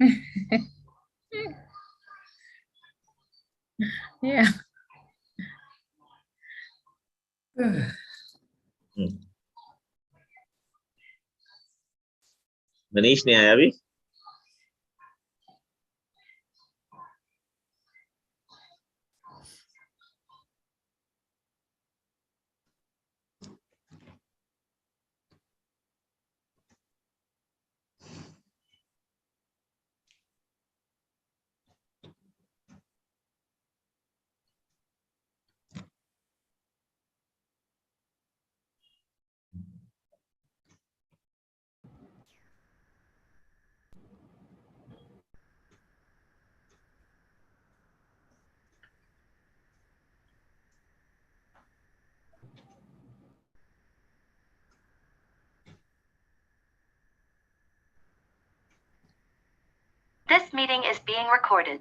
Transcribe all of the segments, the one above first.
Yeah. Manish नहीं आया अभी? This meeting is being recorded.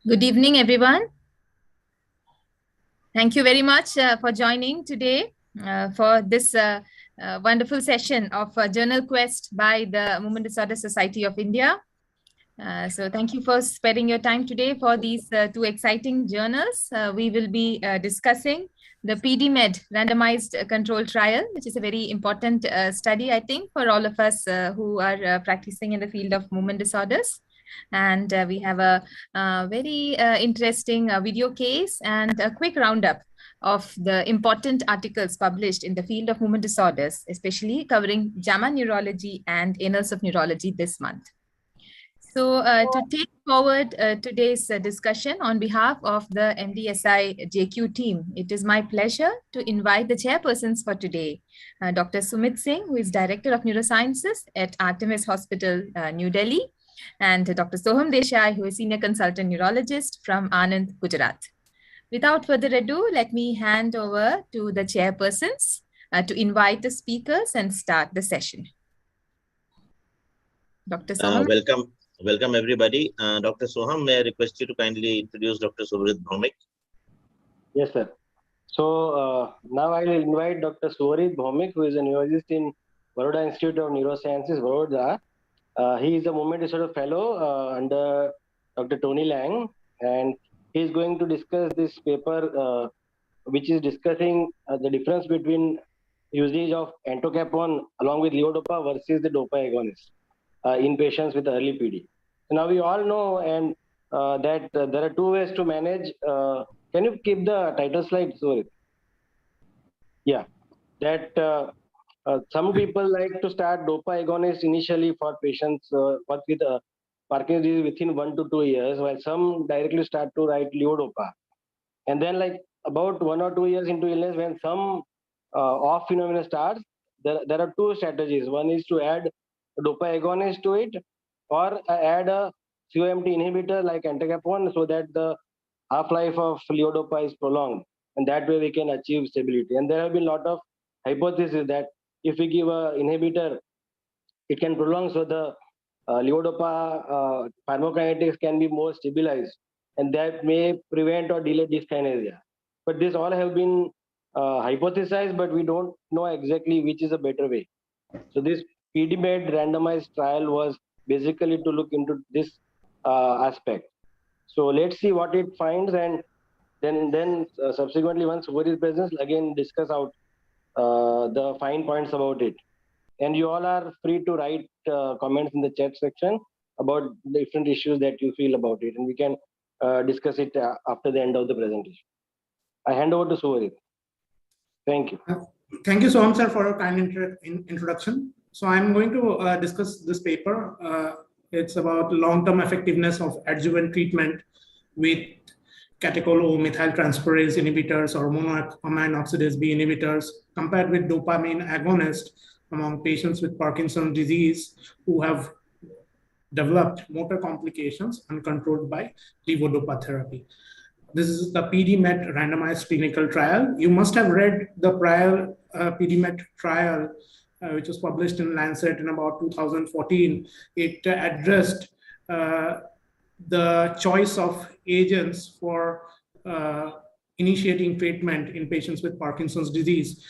Good evening, everyone. Thank you very much for joining today for this wonderful session of Journal Quest by the Movement Disorder Society of India. So thank you for sparing your time today for these two exciting journals. We will be discussing the PD-Med randomized control trial, which is a very important study, I think, for all of us who are practicing in the field of movement disorders. And we have a very interesting video case and a quick roundup of the important articles published in the field of movement disorders, especially covering JAMA neurology and annals of neurology this month. So to take forward today's discussion on behalf of the MDSI JQ team, it is my pleasure to invite the chairpersons for today, Dr. Sumit Singh, who is Director of Neurosciences at Artemis Hospital, New Delhi, and Dr. Soham Desai, who is Senior Consultant Neurologist from Anand, Gujarat. Without further ado, let me hand over to the chairpersons to invite the speakers and start the session. Dr. Soham. Welcome everybody. Dr. Soham, may I request you to kindly introduce Dr. Subrit Bhaumik? Yes, sir. So now I will invite Dr. Suvarit Bhaumik, who is a neurologist in Baroda Institute of Neurosciences, Baroda. He is a movement disorder fellow under Dr. Tony Lang, and he is going to discuss this paper, which is discussing the difference between usage of entacapone along with levodopa versus the dopa agonist in patients with early PD. So now we all know and that there are two ways to manage. Can you keep the title slide, Suvarit? Yeah, that some people like to start dopa agonist initially for patients with Parkinson's disease within 1 to 2 years, while some directly start to write levodopa. And then, like about 1 or 2 years into illness, when some off phenomena starts, there are two strategies. One is to add a dopa agonist to it, or add a COMT inhibitor like entacapone, so that the half-life of levodopa is prolonged, and that way we can achieve stability. And there have been a lot of hypotheses that if we give a inhibitor, it can prolong, so the levodopa pharmacokinetics can be more stabilized, and that may prevent or delay dyskinesia. But this all have been hypothesized, but we don't know exactly which is a better way. So this PD-med randomized trial was basically to look into this aspect. So let's see what it finds, and then subsequently, once Suvar is present, again discuss out the fine points about it. And you all are free to write comments in the chat section about the different issues that you feel about it, and we can discuss it after the end of the presentation. I hand over to Suvarit. Thank you. Thank you so much, sir, for your kind introduction. So I'm going to discuss this paper. It's about long-term effectiveness of adjuvant treatment with catechol O methyltransferase inhibitors or monoamine oxidase B inhibitors compared with dopamine agonist among patients with Parkinson's disease who have developed motor complications uncontrolled by levodopa therapy. This is the PD-med randomized clinical trial. You must have read the prior PD-med trial, which was published in Lancet in about 2014. It addressed the choice of agents for initiating treatment in patients with Parkinson's disease.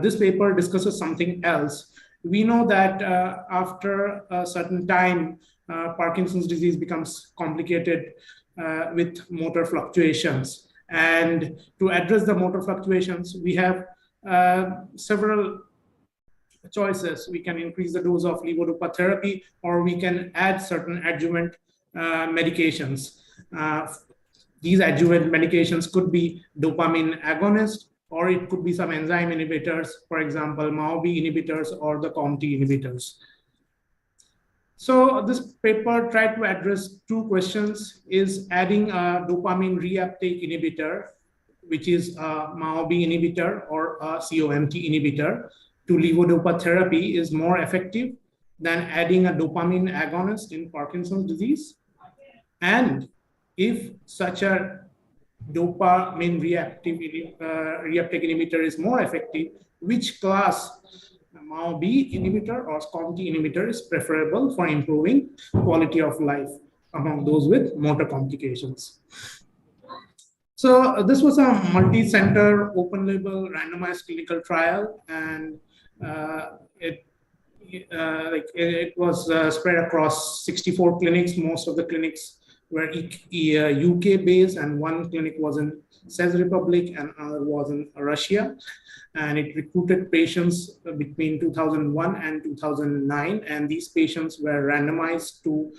This paper discusses something else. We know that after a certain time, Parkinson's disease becomes complicated with motor fluctuations. And to address the motor fluctuations, we have several choices. We can increase the dose of levodopa therapy, or we can add certain adjuvant medications. These adjuvant medications could be dopamine agonist, or it could be some enzyme inhibitors, for example, MAO-B inhibitors or the COMT inhibitors. So this paper tried to address two questions. Is adding a dopamine reuptake inhibitor, which is a MAO-B inhibitor or a COMT inhibitor, to levodopa therapy is more effective than adding a dopamine agonist in Parkinson's disease? And if such a dopamine reuptake inhibitor is more effective, which class, MAO-B inhibitor or COMT inhibitor, is preferable for improving quality of life among those with motor complications? So this was a multi-center, open-label, randomized clinical trial, and it was spread across 64 clinics. Most of the clinics were UK-based, and one clinic was in Czech Republic and another was in Russia. And it recruited patients between 2001 and 2009, and these patients were randomized to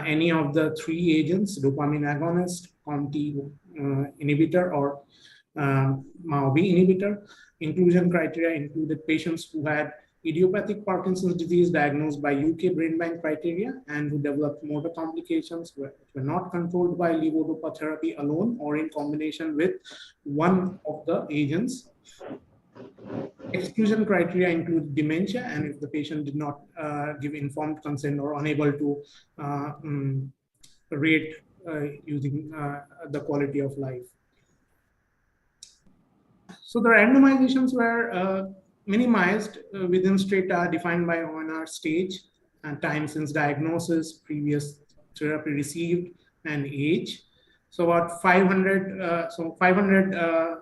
any of the three agents: dopamine agonist, COMT inhibitor, or MAO-B inhibitor. Inclusion criteria included patients who had idiopathic Parkinson's disease diagnosed by UK brain bank criteria and who developed motor complications which were not controlled by levodopa therapy alone or in combination with one of the agents. Exclusion criteria include dementia, and if the patient did not give informed consent or unable to rate using the quality of life. So the randomizations were minimized within strata defined by ONR stage and time since diagnosis, previous therapy received, and age. So about 500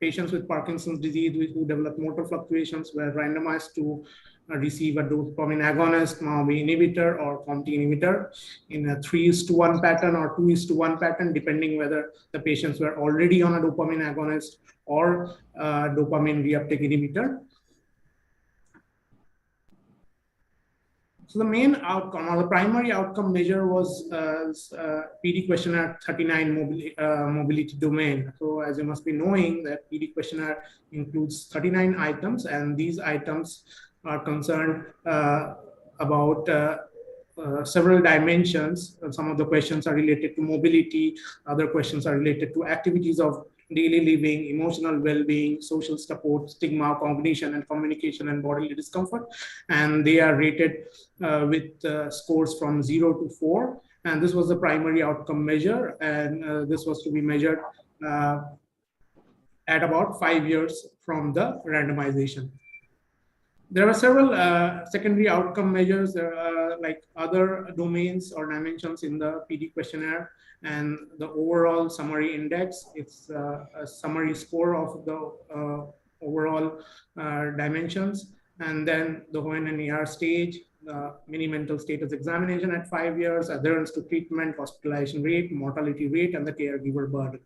patients with Parkinson's disease who develop motor fluctuations were randomized to receive a dopamine agonist, MAO-B inhibitor, or COMT inhibitor in a 3:1 pattern or 2:1 pattern, depending whether the patients were already on a dopamine agonist or dopamine reuptake inhibitor. So the main outcome or the primary outcome measure was PD questionnaire 39 mobility domain. So as you must be knowing that PD questionnaire includes 39 items, and these items are concerned about several dimensions. Some of the questions are related to mobility, other questions are related to activities of daily living, emotional well-being, social support, stigma, cognition and communication, and bodily discomfort. And they are rated with scores from 0 to 4. And this was the primary outcome measure. And this was to be measured at about 5 years from the randomization. There are several secondary outcome measures, like other domains or dimensions in the PD questionnaire, and the overall summary index. It's a summary score of the overall dimensions, and then the ON&ER stage, the mini mental status examination at 5 years, adherence to treatment, hospitalization rate, mortality rate, and the caregiver burden.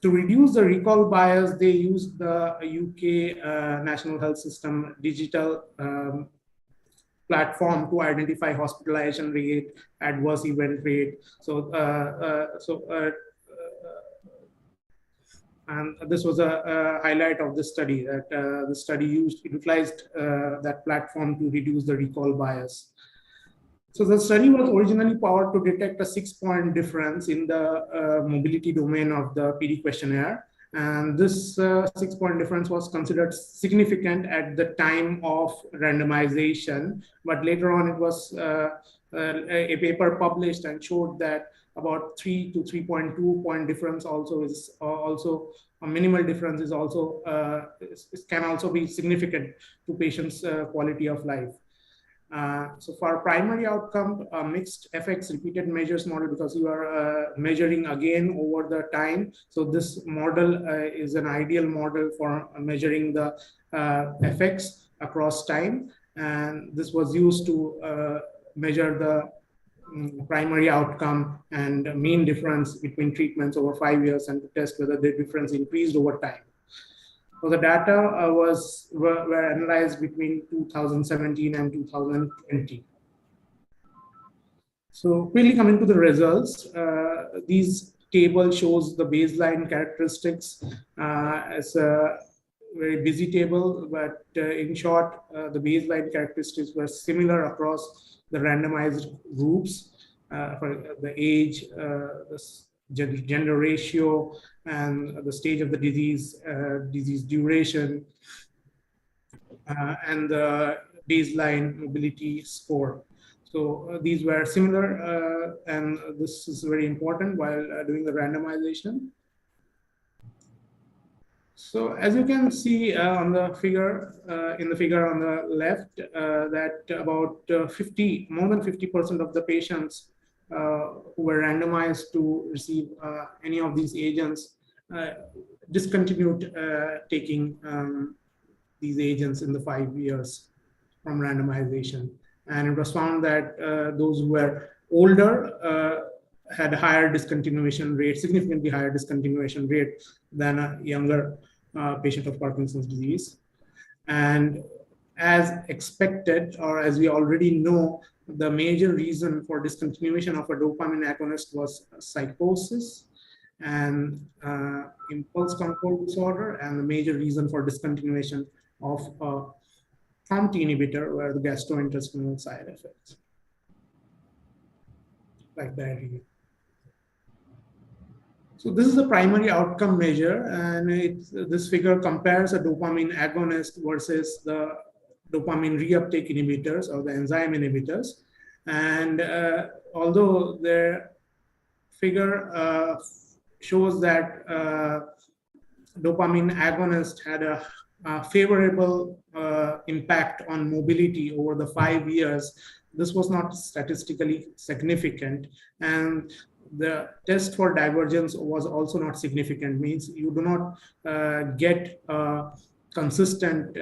To reduce the recall bias, they used the UK National Health System digital platform to identify hospitalization rate, adverse event rate. And this was a highlight of the study, that the study utilized that platform to reduce the recall bias. So the study was originally powered to detect a 6-point difference in the mobility domain of the PD questionnaire. And this 6-point difference was considered significant at the time of randomization. But later on, it was a paper published and showed that about 3 to 3.2 point difference also is also a minimal difference is also can also be significant to patients' quality of life. So for primary outcome, mixed effects repeated measures model, because you are measuring again over the time. So this model is an ideal model for measuring the effects across time. And this was used to measure the primary outcome and mean difference between treatments over 5 years, and to test whether the difference increased over time. So the data were analyzed between 2017 and 2020. So quickly coming to the results, these table shows the baseline characteristics as a very busy table, but in short, the baseline characteristics were similar across the randomized groups for the age, the gender ratio, and the stage of the disease, disease duration, and the baseline mobility score. So these were similar, and this is very important while doing the randomization. So as you can see on the figure, in the figure on the left, that about more than 50% of the patients who were randomized to receive any of these agents discontinued taking these agents in the 5 years from randomization. And it was found that those who were older had a higher discontinuation rate, significantly higher discontinuation rate than a younger patient of Parkinson's disease. And as expected, or as we already know, the major reason for discontinuation of a dopamine agonist was psychosis and impulse control disorder, and the major reason for discontinuation of a COMT inhibitor were the gastrointestinal side effects, like diarrhea. So this is the primary outcome measure, and this figure compares a dopamine agonist versus the dopamine reuptake inhibitors or the enzyme inhibitors. And although the figure shows that dopamine agonist had a favorable impact on mobility over the 5 years, this was not statistically significant. And the test for divergence was also not significant, means you do not get a consistent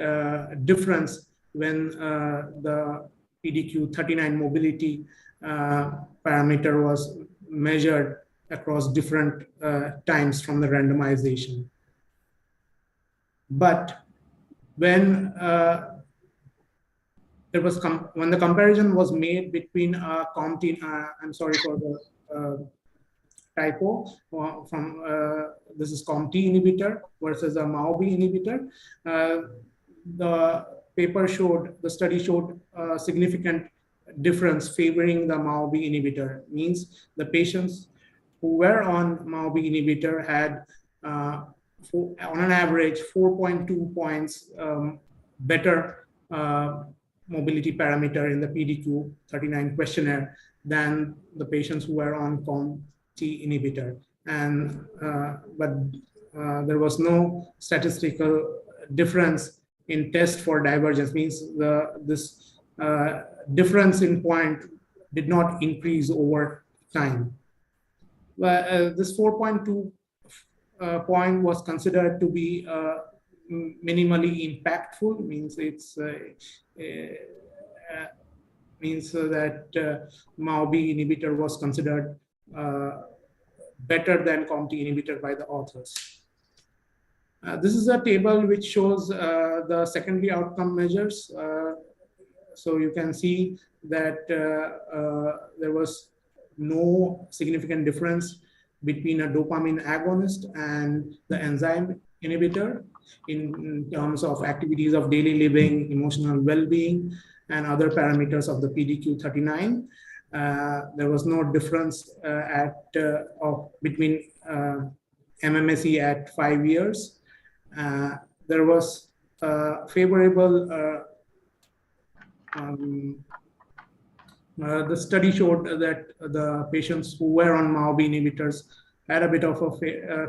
difference when the PDQ 39 mobility parameter was measured across different times from the randomization. But when when the comparison was made between COMT, I'm sorry for the typo, from this is COMT inhibitor versus a MAO-B inhibitor. The study showed a significant difference favoring the MAO-B inhibitor. Means the patients who were on MAO-B inhibitor had on an average 4.2 points better mobility parameter in the PDQ 39 questionnaire than the patients who were on COMT inhibitor. And but there was no statistical difference in test for divergence, means this difference in point did not increase over time. This 4.2 point was considered to be minimally impactful, means it's means that MAO-B inhibitor was considered better than COMT inhibitor by the authors. This is a table which shows the secondary outcome measures. So you can see that there was no significant difference between a dopamine agonist and the enzyme inhibitor in terms of activities of daily living, emotional well-being, and other parameters of the PDQ 39. There was no difference between MMSE at 5 years. There was favorable. The study showed that the patients who were on MAO-B inhibitors had a bit of a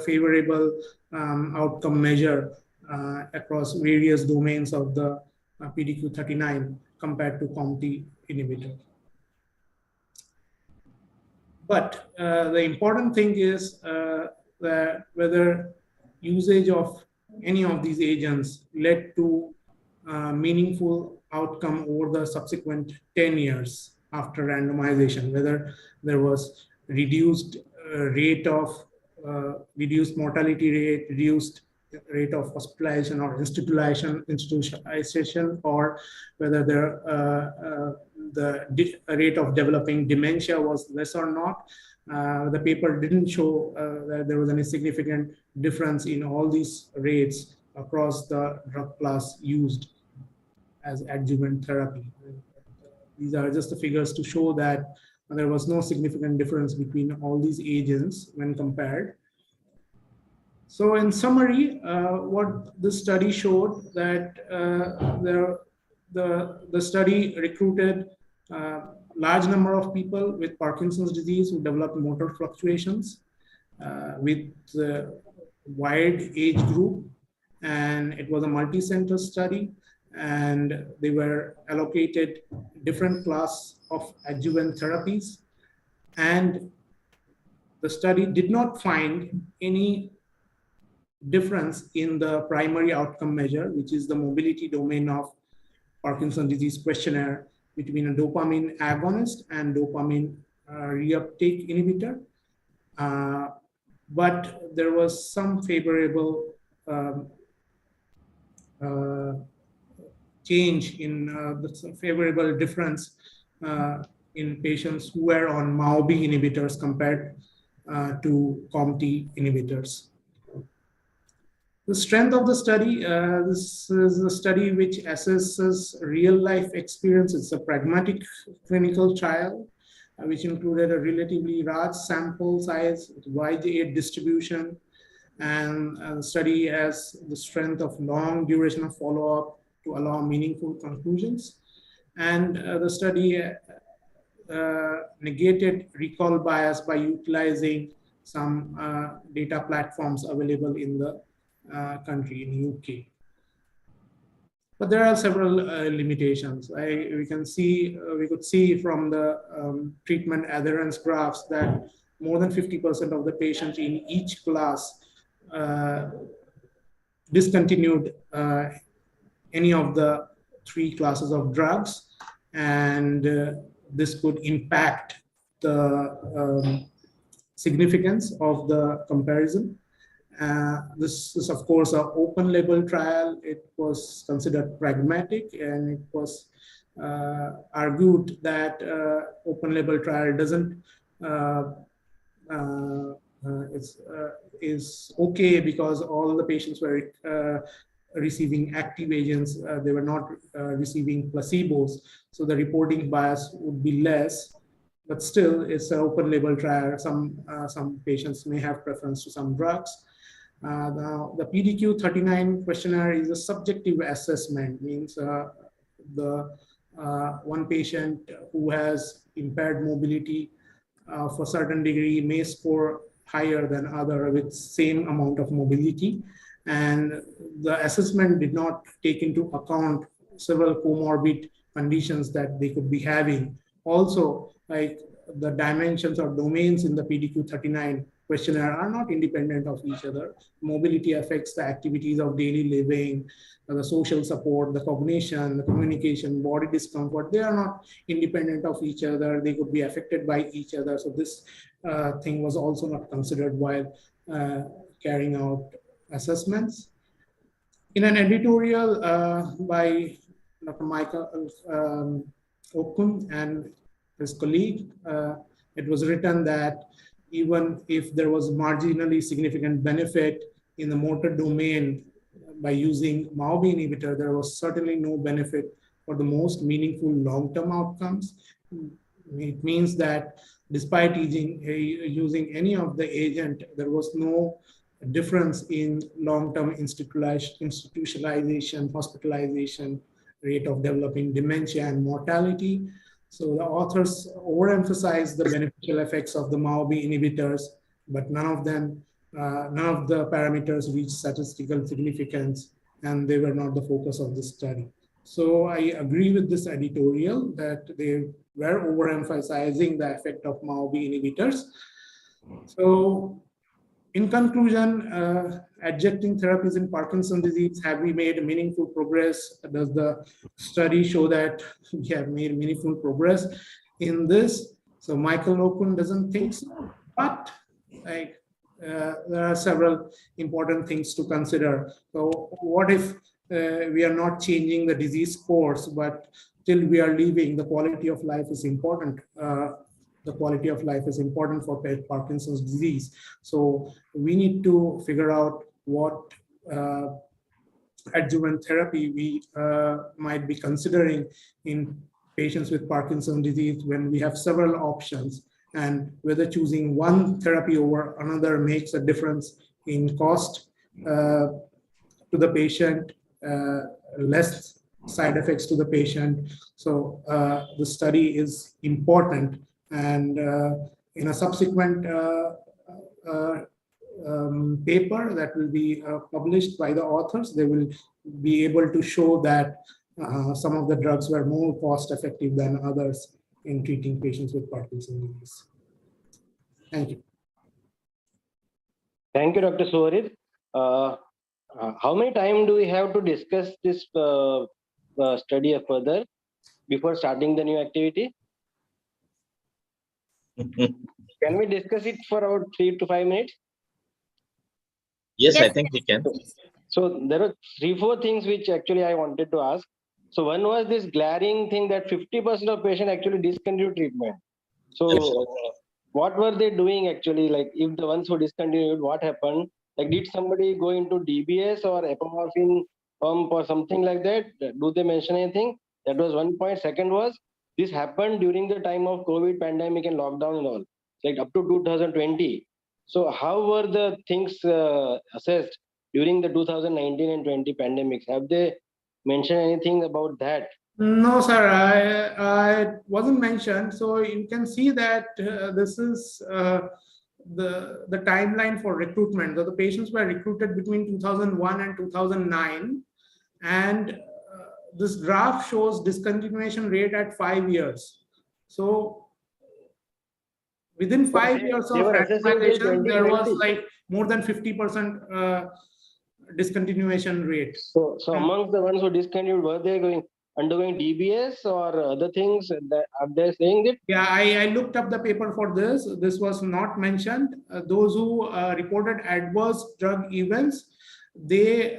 favorable outcome measure across various domains of the PDQ 39 compared to COMT inhibitor. But the important thing is that whether usage of any of these agents led to meaningful outcome over the subsequent 10 years after randomization, whether there was reduced rate of reduced mortality rate, reduced rate of hospitalization or institutionalization, or whether the rate of developing dementia was less or not. The paper didn't show that there was any significant difference in all these rates across the drug class used as adjuvant therapy. These are just the figures to show that there was no significant difference between all these agents when compared. So in summary, what this study showed that the study recruited large number of people with Parkinson's disease who developed motor fluctuations with the wide age group, and it was a multi-center study, and they were allocated different class of adjuvant therapies, and the study did not find any difference in the primary outcome measure, which is the mobility domain of Parkinson's disease questionnaire, between a dopamine agonist and dopamine reuptake inhibitor. But there was some favorable change in the favorable difference in patients who were on MAO-B inhibitors compared to COMT inhibitors. The strength of the study, this is a study which assesses real-life experience. It's a pragmatic clinical trial, which included a relatively large sample size, wide age distribution, and the study has the strength of long duration of follow-up to allow meaningful conclusions. And the study negated recall bias by utilizing some data platforms available in the country, in UK. But there are several limitations. We could see from the treatment adherence graphs that more than 50% of the patients in each class discontinued any of the 3 classes of drugs, and this could impact the significance of the comparison. This is, of course, an open label trial. It was considered pragmatic, and it was argued that open label trial doesn't is okay because all the patients were receiving active agents. They were not receiving placebos, so the reporting bias would be less. But still, it's an open label trial. Some patients may have preference to some drugs. Now, the PDQ-39 questionnaire is a subjective assessment, means the one patient who has impaired mobility of a certain degree may score higher than other with same amount of mobility. And the assessment did not take into account several comorbid conditions that they could be having. Also, like the dimensions or domains in the PDQ-39 questionnaire are not independent of each other. Mobility affects the activities of daily living, the social support, the cognition, the communication, body discomfort. They are not independent of each other. They could be affected by each other. So this thing was also not considered while carrying out assessments. In an editorial by Dr. Michael Okun and his colleague, it was written that even if there was marginally significant benefit in the motor domain by using MAO-B inhibitor, there was certainly no benefit for the most meaningful long-term outcomes. It means that despite using any of the agent, there was no difference in long-term institutionalization, hospitalization, rate of developing dementia, and mortality. So the authors overemphasized the beneficial effects of the MAO-B inhibitors, but none of the parameters reached statistical significance, and they were not the focus of the study. So I agree with this editorial that they were overemphasizing the effect of MAO-B inhibitors. So in conclusion, adjuncting therapies in Parkinson's disease, have we made meaningful progress? Does the study show that we have made meaningful progress in this? So Michael Okun doesn't think so, but there are several important things to consider. So what if we are not changing the disease course, but till we are living, the quality of life is important. The quality of life is important for Parkinson's disease. So we need to figure out what adjuvant therapy we might be considering in patients with Parkinson's disease when we have several options, and whether choosing one therapy over another makes a difference in cost to the patient, less side effects to the patient. So the study is important. And in a subsequent paper that will be published by the authors, they will be able to show that some of the drugs were more cost effective than others in treating patients with Parkinson's disease. Thank you. Thank you, Dr. Suvarid. How many time do we have to discuss this study further before starting the new activity? Can we discuss it for about 3 to 5 minutes? Yes, I think we can. So there are 3-4 things which actually I wanted to ask. So one was this glaring thing that 50% of patients actually discontinue treatment. So what were they doing actually? Like if the ones who discontinued, what happened? Like did somebody go into DBS or apomorphine pump or something like that? Do they mention anything? That was one point. Second was, this happened during the time of COVID pandemic and lockdown and all, like up to 2020. So how were the things assessed during the 2019 and 20 pandemics? Have they mentioned anything about that? No, sir, I wasn't mentioned. So you can see that this is the timeline for recruitment. So the patients were recruited between 2001 and 2009. And this graph shows discontinuation rate at 5 years. So Within 5 years they of were assessing till randomization, there was 2020. like more than 50% discontinuation rate. So amongst the ones who discontinued, were they undergoing DBS or other things? Are they saying it? Yeah, I looked up the paper for this. This was not mentioned. Those who reported adverse drug events, they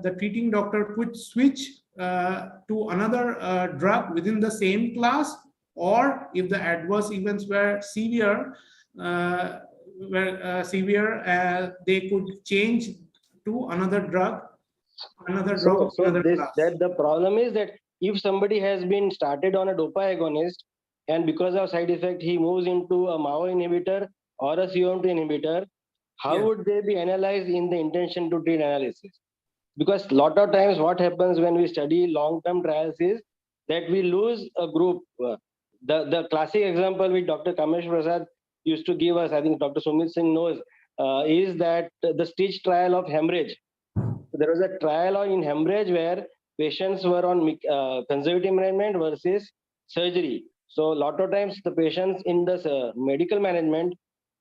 the treating doctor could switch to another drug within the same class, or if the adverse events were severe, they could change to another drug. So the problem is that if somebody has been started on a dopa agonist and because of side effect he moves into a MAO inhibitor or a COMT inhibitor, how would they be analyzed in the intention to treat analysis? Because a lot of times what happens when we study long-term trials is that we lose a group. The classic example which Dr. Kamesh Prasad used to give us, I think Dr. Sumit Singh knows, is that the stitch trial of hemorrhage. There was a trial in hemorrhage where patients were on conservative management versus surgery. So a lot of times the patients in the medical management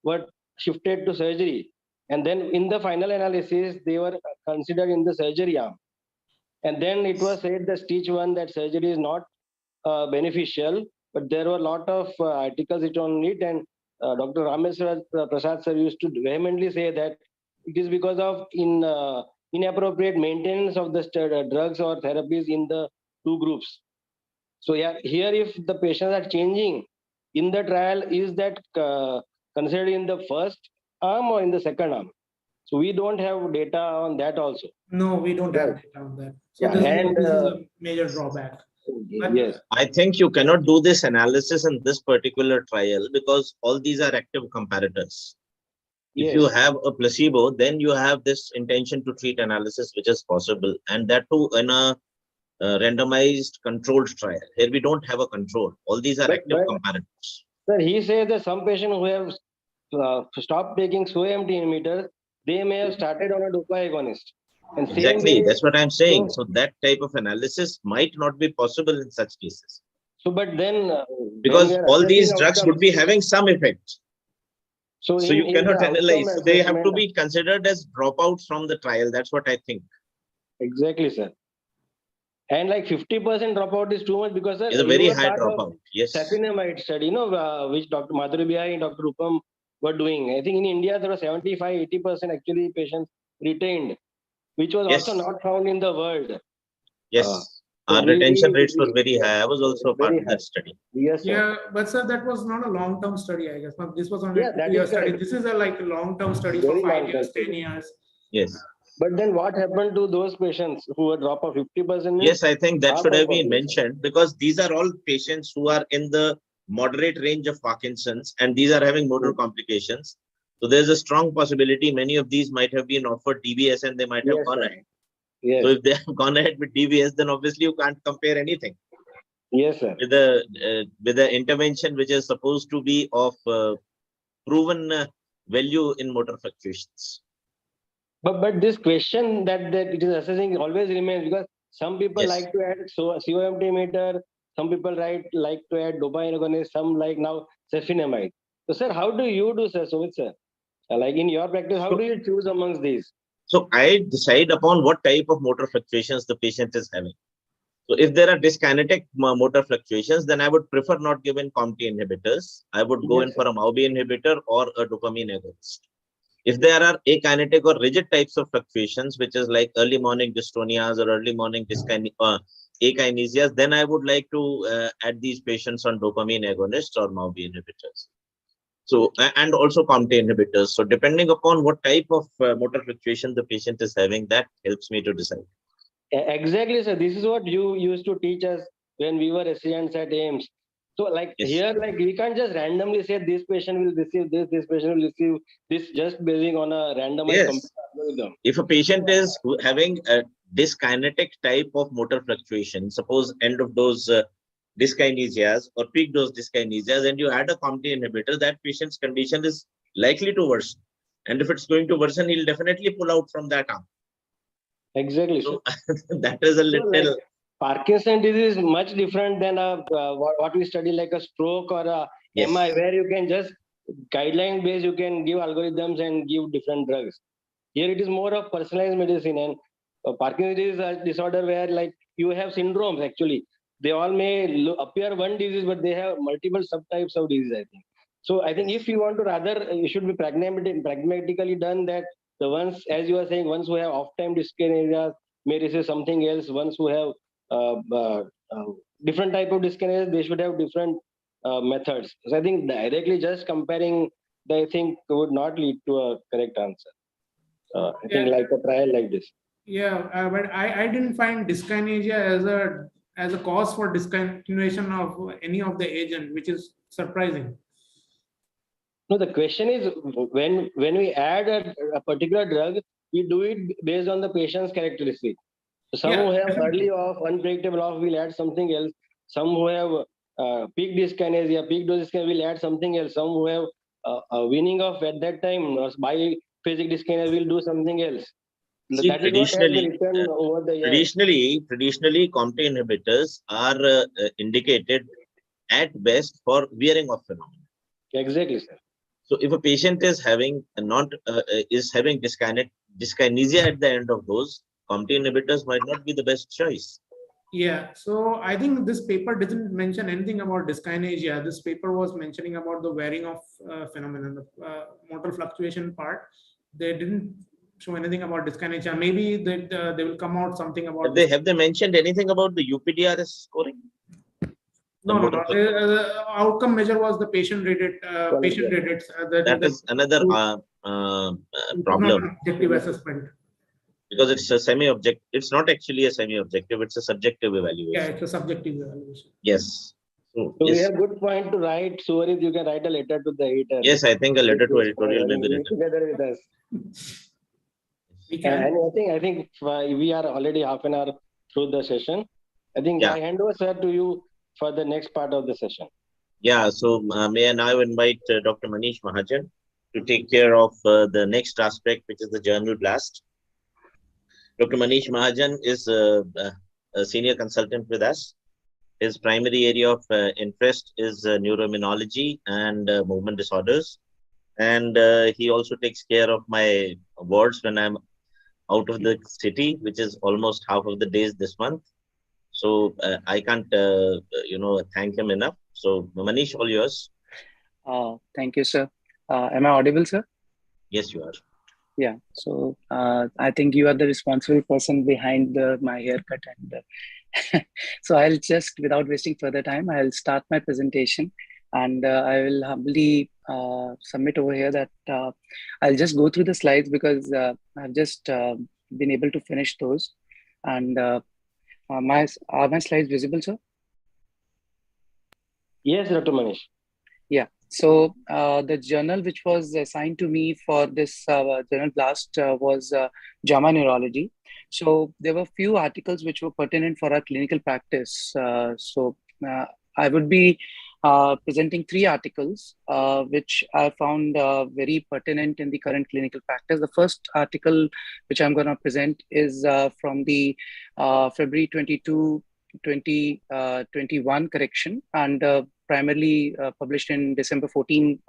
were shifted to surgery. And then in the final analysis, they were considered in the surgery arm. And then it was said the stage one that surgery is not beneficial, but there were a lot of articles on it. And Dr. Rameswar Prasad sir used to vehemently say that it is because of inappropriate maintenance of the drugs or therapies in the two groups. So yeah, here if the patients are changing in the trial, is that considered in the first arm or in the second arm? So we don't have data on that also. No, we don't have data on that. So this is a major drawback. Yes, I think you cannot do this analysis in this particular trial because all these are active comparators. If you have a placebo, then you have this intention to treat analysis, which is possible, and that too in a randomized controlled trial. Here we don't have a control. All these are active comparators. Sir, he says that some patients who have stopped taking SOMT inhibitor, they may have started on a dopa agonist. And exactly, that's what I'm saying. So that type of analysis might not be possible in such cases. So, but then because all these drugs would be having some effect. So you cannot analyze. So they have to be considered as dropouts from the trial. That's what I think. Exactly, sir. And like 50% dropout is too much because sir, it's a very high dropout. Yes. Safinamide study, which Dr. Madhuri Bihari and Dr. Rupam were doing. I think in India there were 75-80% actually patients retained, which was also not found in the world. Yes. Our retention rates were very high. I was also part of that study. Yes, sir. Yeah, but sir, that was not a long-term study, I guess. This was only a 2-year study. This is a long-term study for 5 years, 10 years. Yes. But then what happened to those patients who were drop of 50%? Yes, I think that should have been mentioned because these are all patients who are in the moderate range of Parkinson's and these are having motor complications. So there's a strong possibility many of these might have been offered DBS and they might have gone ahead. Yes. So if they have gone ahead with DBS, then obviously you can't compare anything. Yes, sir. With the intervention which is supposed to be of proven value in motor fluctuations. But this question that it is assessing always remains because some people like to add COMT meter, some people like to add dopamine agonist, some like now safinamide. So sir, how do you do, sir? Sumit sir, like in your practice, how do you choose amongst these? So I decide upon what type of motor fluctuations the patient is having. So if there are dyskinetic motor fluctuations, then I would prefer not given COMT inhibitors. I would go in for a MAO-B inhibitor or a dopamine agonist. If there are akinetic or rigid types of fluctuations, which is like early morning dystonias or early morning akinesias, then I would like to add these patients on dopamine agonists or MAO-B inhibitors. So, and also COMT inhibitors. So depending upon what type of motor fluctuation the patient is having, that helps me to decide. Exactly, sir. This is what you used to teach us when we were residents at AIMS. So like here, like we can't just randomly say this patient will receive this patient will receive this just basing on a randomized algorithm. If a patient is having a dyskinetic type of motor fluctuation, suppose end of dose dyskinesias or peak dose dyskinesias, and you add a COMT inhibitor, that patient's condition is likely to worsen. And if it's going to worsen, he'll definitely pull out from that arm. Exactly. So that is a little... So like Parkinson disease is much different than what we study like a stroke or a MI, where you can just guideline based, you can give algorithms and give different drugs. Here it is more of personalized medicine, and Parkinson's is a disorder where like you have syndromes actually. They all may appear one disease, but they have multiple subtypes of disease, I think. So I think if you want to rather, it should be pragmatically done that the ones, as you are saying, ones who have off-time dyskinesia may receive something else. Ones who have different type of dyskinesia, they should have different methods. So I think directly just comparing, I think would not lead to a correct answer. I think like a trial like this. Yeah, but I didn't find dyskinesia as a cause for discontinuation of any of the agent, which is surprising. No, the question is when we add a particular drug, we do it based on the patient's characteristic. So some who have early off, unpredictable off, will add something else. Some who have peak dyskinesia, peak dose dyskinesia, will add something else. Some who have weaning off at that time, biphasic dyskinesia, will do something else. See, that is what has been written over the years. Traditionally, COMT inhibitors are indicated at best for wearing off phenomena. Exactly, sir. So if a patient is having dyskinesia at the end of those, COMT inhibitors might not be the best choice. Yeah, so I think this paper didn't mention anything about dyskinesia. This paper was mentioning about the wearing off phenomenon, the motor fluctuation part. They didn't show anything about dyskinesia. Maybe that they will come out something about. Have they mentioned anything about the UPDRS scoring? No. The outcome measure was the patient rated. That is another problem. Objective assessment. Because it's a semi-objective. It's not actually a semi-objective. It's a subjective evaluation. Yeah, it's a subjective evaluation. Yes. So yes. We have good point to write. Suvarit, you can write a letter to the editor. Yes, I think a letter to editorial may be written. Together with us. And I think we are already half an hour through the session. I think I hand over, sir, to you for the next part of the session. Yeah, so may I now invite Dr. Manish Mahajan to take care of the next aspect, which is the journal blast. Dr. Manish Mahajan is a senior consultant with us. His primary area of interest is neuroimmunology and movement disorders. And he also takes care of my wards when I'm out of the city, which is almost half of the days this month. So I can't, thank him enough. So Manish, all yours. Thank you, sir. Am I audible, sir? Yes, you are. Yeah. So I think you are the responsible person behind my haircut, and so I'll just, without wasting further time, I'll start my presentation, and I will humbly submit over here that I'll just go through the slides because I've just been able to finish those, and are my slides visible, sir? Yes, Dr. Manish. Yeah. So the journal which was assigned to me for this journal blast was JAMA Neurology. So there were few articles which were pertinent for our clinical practice. So I would be presenting 3 articles which I found very pertinent in the current clinical practice. The first article which I'm going to present is from the February 22, 2021 correction, and primarily published in December 14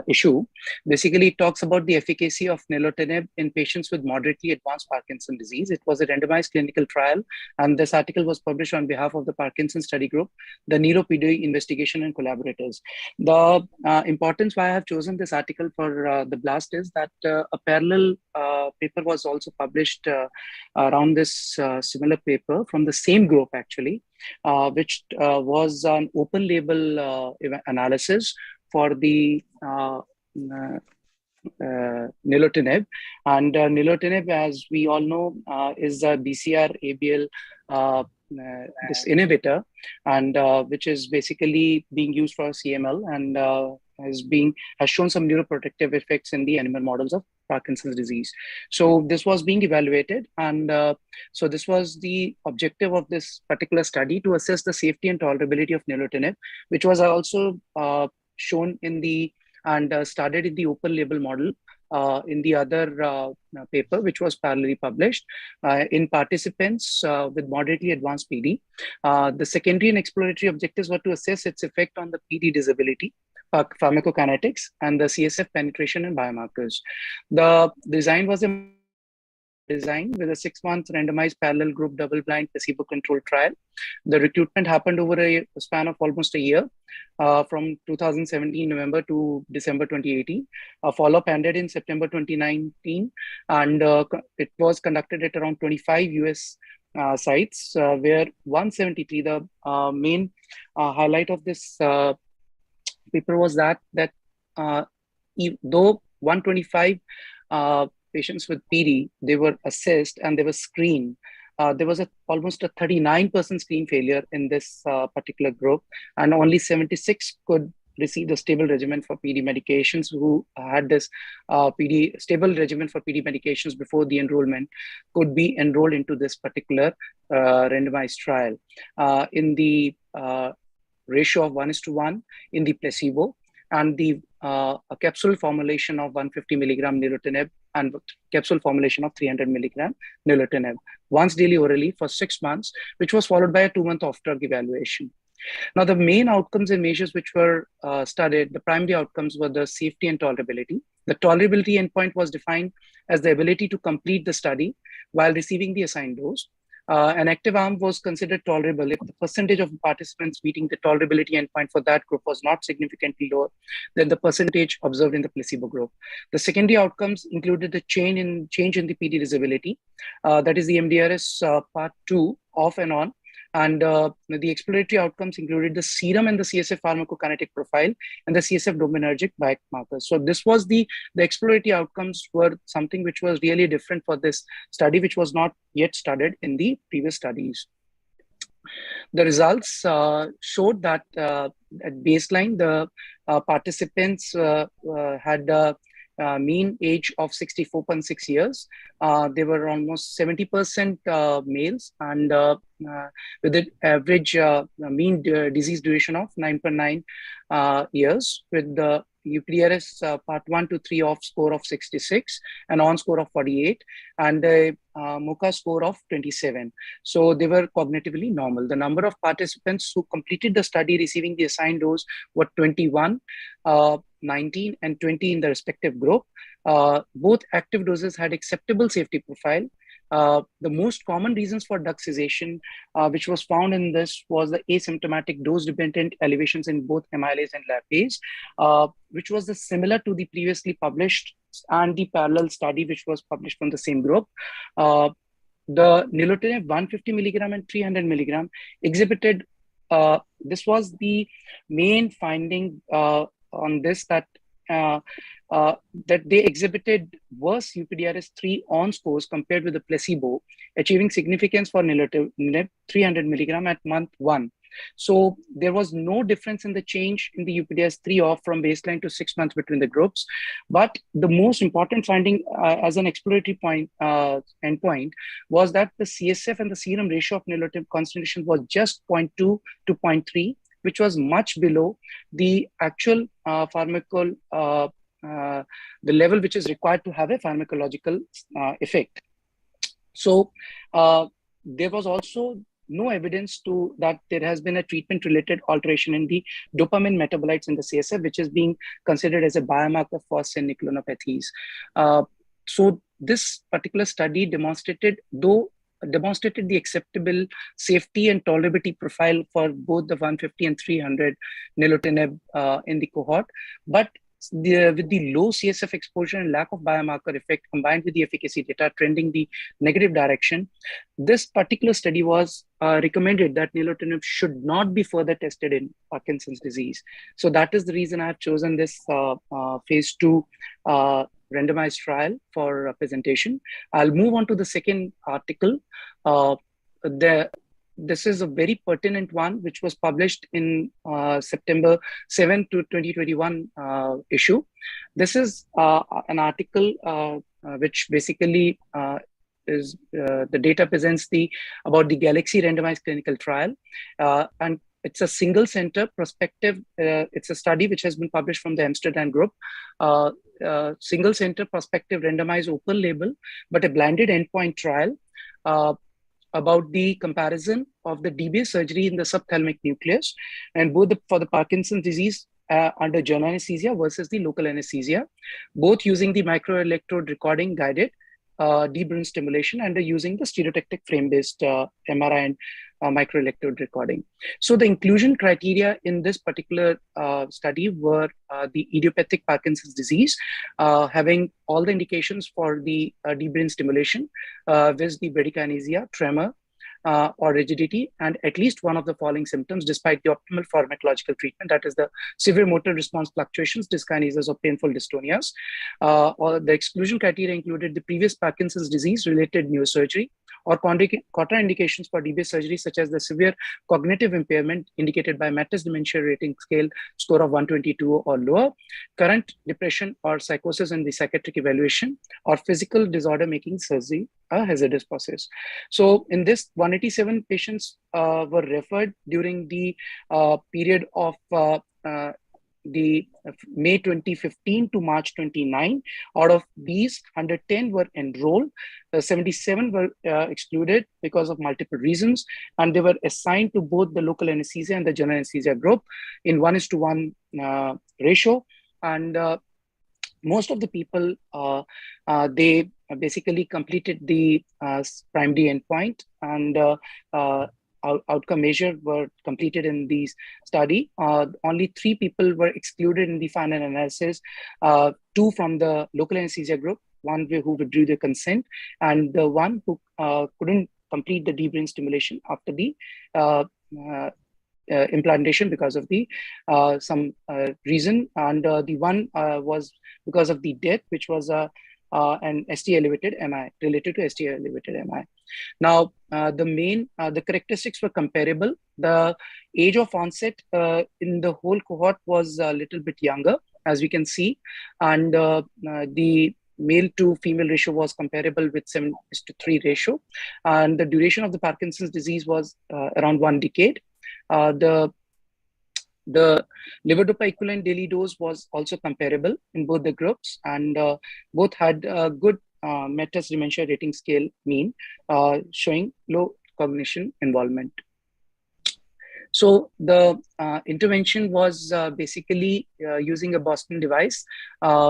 issue. Basically, it talks about the efficacy of Nelotin in patients with moderately advanced Parkinson's disease. It was a randomized clinical trial, and this article was published on behalf of the Parkinson Study Group, the NeuroPD investigation and collaborators. The importance why I have chosen this article for the blast is that a parallel paper was also published around this similar paper from the same group actually, which was an open label analysis for the Nelotin, and Nelotin, as we all know, is a BCR-ABL this inhibitor, and which is basically being used for CML, and has shown some neuroprotective effects in the animal models of Parkinson's disease. So this was being evaluated, and so this was the objective of this particular study, to assess the safety and tolerability of Nelotin, which was also shown in the studied in the open label model in the other paper, which was parallelly published in participants with moderately advanced PD. The secondary and exploratory objectives were to assess its effect on the PD disability pharmacokinetics, and the CSF penetration and biomarkers. The design was a design with a 6-month randomized parallel group double-blind placebo-controlled trial. The recruitment happened over a span of almost a year, from 2017 November to December 2018. A follow-up ended in September 2019, and it was conducted at around 25 US sites, where 173, the main highlight of this paper was that though 125 patients with PD, they were assessed and they were screened. There was almost a 39% screen failure in this particular group, and only 76 could receive the stable regimen for PD medications who had this stable regimen for PD medications before the enrollment could be enrolled into this particular randomized trial in the ratio of 1:1 in the placebo, and the a capsule formulation of 150 milligram Nelotin and capsule formulation of 300 milligram Nelotin once daily orally for 6 months, which was followed by a 2-month off-drug evaluation. Now, the main outcomes and measures which were studied, the primary outcomes were the safety and tolerability. The tolerability endpoint was defined as the ability to complete the study while receiving the assigned dose. An active arm was considered tolerable if the percentage of participants meeting the tolerability endpoint for that group was not significantly lower than the percentage observed in the placebo group. The secondary outcomes included the change in the PD disability, that is the MDRS part 2 off and on. And the exploratory outcomes included the serum and the CSF pharmacokinetic profile and the CSF dopaminergic biomarkers. So this was the exploratory outcomes were something which was really different for this study, which was not yet studied in the previous studies. The results showed that at baseline, the participants had mean age of 64.6 years. They were almost 70% males, and with an average mean disease duration of 9.9 years, with the UPDRS part 1 to 3 off score of 66, and on score of 48, and a MoCA score of 27. So they were cognitively normal. The number of participants who completed the study receiving the assigned dose were 21, 19, and 20 in the respective group. Both active doses had acceptable safety profile. The most common reasons for drug cessation, which was found in this, was the asymptomatic dose-dependent elevations in both amylase and lipase, which was similar to the previously published and the parallel study which was published from the same group. The Nelotin 150 milligram and 300 milligram exhibited, this was the main finding on this, that they exhibited worse UPDRS 3 on scores compared with the placebo, achieving significance for Nelotin 300 milligram at month 1. So there was no difference in the change in the UPDRS 3 off from baseline to 6 months between the groups. But the most important finding as an exploratory endpoint was that the CSF and the serum ratio of Nelotin concentration was just 0.2 to 0.3, which was much below the actual the level which is required to have a pharmacological effect. So there was also no evidence that there has been a treatment-related alteration in the dopamine metabolites in the CSF, which is being considered as a biomarker for synucleinopathies. So this particular study demonstrated the acceptable safety and tolerability profile for both the 150 and 300 Nelotin in the cohort, but with the low CSF exposure and lack of biomarker effect combined with the efficacy data trending the negative direction, this particular study was recommended that Nelotin should not be further tested in Parkinson's disease. So that is the reason I have chosen this phase 2 randomized trial for presentation. I'll move on to the second article. This is a very pertinent one, which was published in September 7 to 2021 issue. This is an article which basically is the data presents about the Galaxy randomized clinical trial, and it's a single center prospective. It's a study which has been published from the Amsterdam group. Single center prospective randomized open label, but a blinded endpoint trial about the comparison of the DBS surgery in the subthalamic nucleus, and both for the Parkinson's disease under general anesthesia versus the local anesthesia, both using the microelectrode recording guided deep brain stimulation and using the stereotactic frame-based MRI and microelectrode recording. So the inclusion criteria in this particular study were the idiopathic Parkinson's disease, having all the indications for the deep brain stimulation, with the bradykinesia, tremor, or rigidity, and at least one of the following symptoms despite the optimal pharmacological treatment, that is the severe motor response fluctuations, dyskinesias, or painful dystonias. Or the exclusion criteria included the previous Parkinson's disease-related neurosurgery or contraindications for DBS surgery, such as the severe cognitive impairment indicated by Matis Dementia Rating Scale score of 122 or lower, current depression or psychosis in the psychiatric evaluation, or physical disorder making surgery a hazardous process. So in this, 187 patients were referred during the period of the May 2015 to March 29. Out of these, 110 were enrolled, 77 were excluded because of multiple reasons, and they were assigned to both the local anesthesia and the general anesthesia group in 1:1 ratio. And most of the people, they basically completed the primary endpoint, and outcome measure were completed in the study. Only 3 people were excluded in the final analysis, 2 from the local anesthesia group, 1 who withdrew their consent, and the 1 who couldn't complete the deep brain stimulation after the implantation because of the some reason, and the 1 was because of the death, which was an ST elevated MI, related to ST elevated MI. Now, the characteristics were comparable. The age of onset in the whole cohort was a little bit younger, as we can see, and the male to female ratio was comparable with 7:3 ratio, and the duration of the Parkinson's disease was around 1 decade. The levodopa equivalent daily dose was also comparable in both the groups, and both had a good Matis Dementia Rating Scale mean, showing low cognition involvement. So the intervention was basically using a Boston device,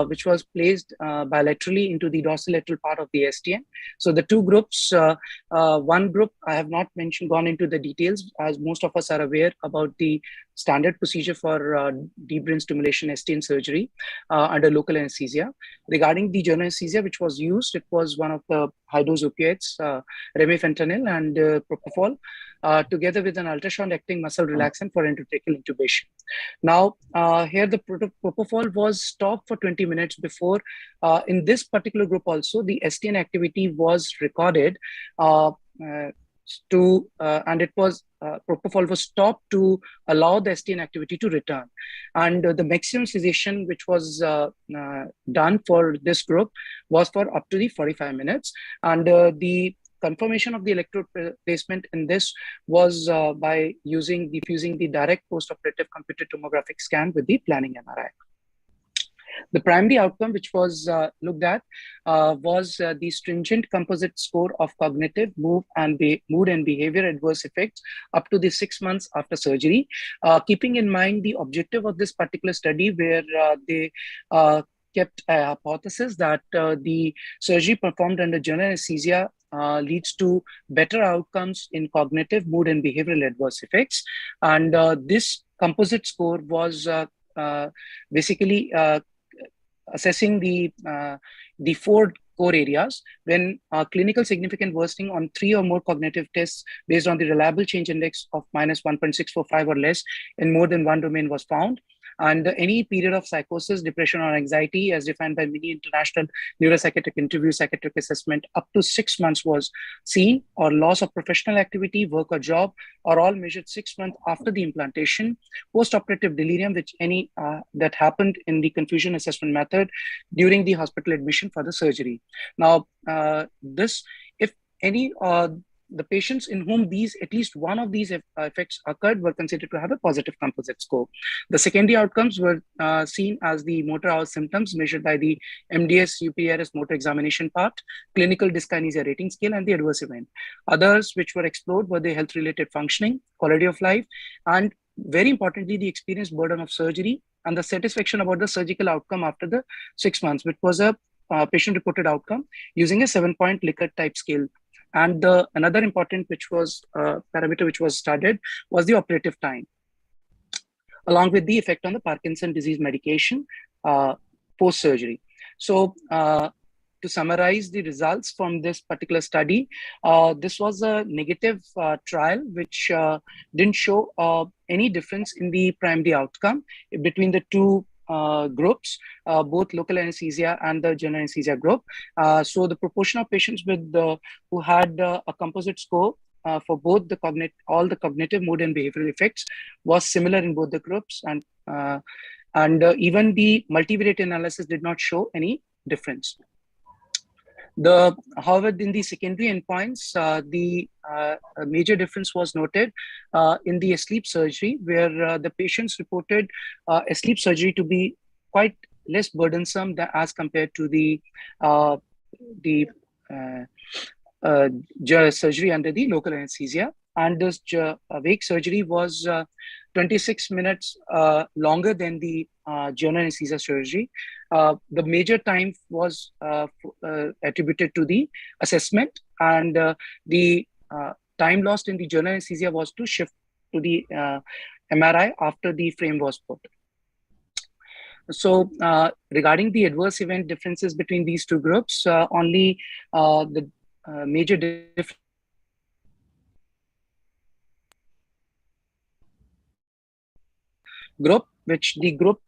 which was placed bilaterally into the dorsolateral part of the STN. So the 2 groups, one group, I have not gone into the details, as most of us are aware about the standard procedure for deep brain stimulation STN surgery under local anesthesia. Regarding the general anesthesia, which was used, it was one of the high-dose opiates, remifentanil and propofol, together with an ultrasound acting muscle relaxant for endotracheal intubation. Now, here the propofol was stopped for 20 minutes before. In this particular group also, the STN activity was recorded and it was propofol was stopped to allow the STN activity to return. And the maximum sedation which was done for this group was for up to the 45 minutes. And the confirmation of the electrode placement in this was by fusing the direct postoperative computed tomographic scan with the planning MRI. The primary outcome which was looked at was the stringent composite score of cognitive, mood and behavior adverse effects up to the 6 months after surgery, keeping in mind the objective of this particular study, where they kept a hypothesis that the surgery performed under general anesthesia leads to better outcomes in cognitive, mood and behavioral adverse effects. And this composite score was basically assessing the 4 core areas when clinical significant worsening on 3 or more cognitive tests based on the reliable change index of -1.645 or less in more than one domain was found. And any period of psychosis, depression, or anxiety, as defined by many international neuropsychiatric interview psychiatric assessment, up to 6 months was seen, or loss of professional activity, work or job, or all measured 6 months after the implantation. Postoperative delirium, which any that happened in the confusion assessment method during the hospital admission for the surgery. Now, if any the patients in whom at least one of these effects occurred were considered to have a positive composite score. The secondary outcomes were seen as the motor hour symptoms measured by the MDS UPDRS motor examination part, clinical dyskinesia rating scale, and the adverse event. Others which were explored were the health-related functioning, quality of life, and very importantly, the experienced burden of surgery and the satisfaction about the surgical outcome after the 6 months, which was a patient-reported outcome using a 7-point Likert type scale. And the another important parameter which was studied was the operative time, along with the effect on the Parkinson disease medication post-surgery. So to summarize the results from this particular study, this was a negative trial which didn't show any difference in the primary outcome between the two groups, both local anesthesia and the general anesthesia group. So the proportion of patients with who had a composite score for both all the cognitive, mood, and behavioral effects was similar in both the groups, and even the multivariate analysis did not show any difference. However, in the secondary endpoints, the major difference was noted in the sleep surgery, where the patients reported sleep surgery to be quite less burdensome as compared to the surgery under the local anesthesia. And this wake surgery was 26 minutes longer than the general anesthesia surgery. The major time was attributed to the assessment, and the time lost in the general anesthesia was to shift to the MRI after the frame was put. So regarding the adverse event differences between these two groups, only the major difference group, which the group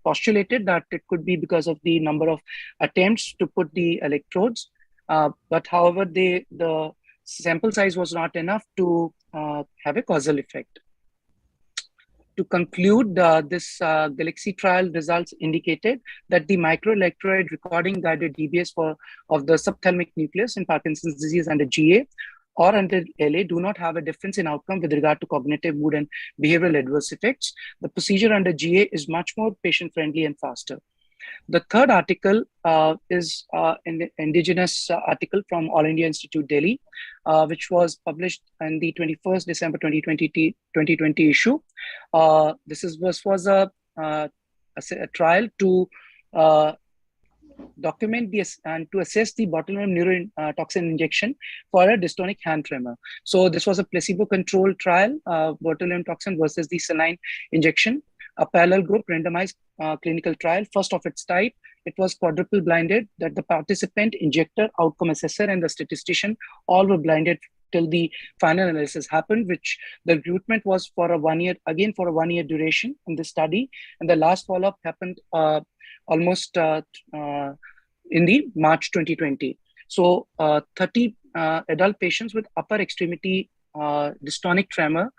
postulated that it could be because of the number of attempts to put the electrodes. But however, the sample size was not enough to have a causal effect. To conclude, this Galaxy trial results indicated that the microelectrode recording guided DBS of the subthalamic nucleus in Parkinson's disease under GA or under LA do not have a difference in outcome with regard to cognitive, mood, and behavioral adverse effects. The procedure under GA is much more patient-friendly and faster. The third article is an indigenous article from All India Institute, Delhi, which was published in the 21st December 2020 issue. This was a trial to document this and to assess the botulinum neurotoxin injection for a dystonic hand tremor. So this was a placebo-controlled trial, botulinum toxin versus the saline injection, a parallel group randomized clinical trial, first of its type. It was quadruple blinded, that the participant, injector, outcome assessor, and the statistician all were blinded till the final analysis happened, which the recruitment was for a 1 year, again for a 1 year duration in the study. And the last follow-up happened almost in the March 2020. So 30 adult patients with upper extremity dystonic tremor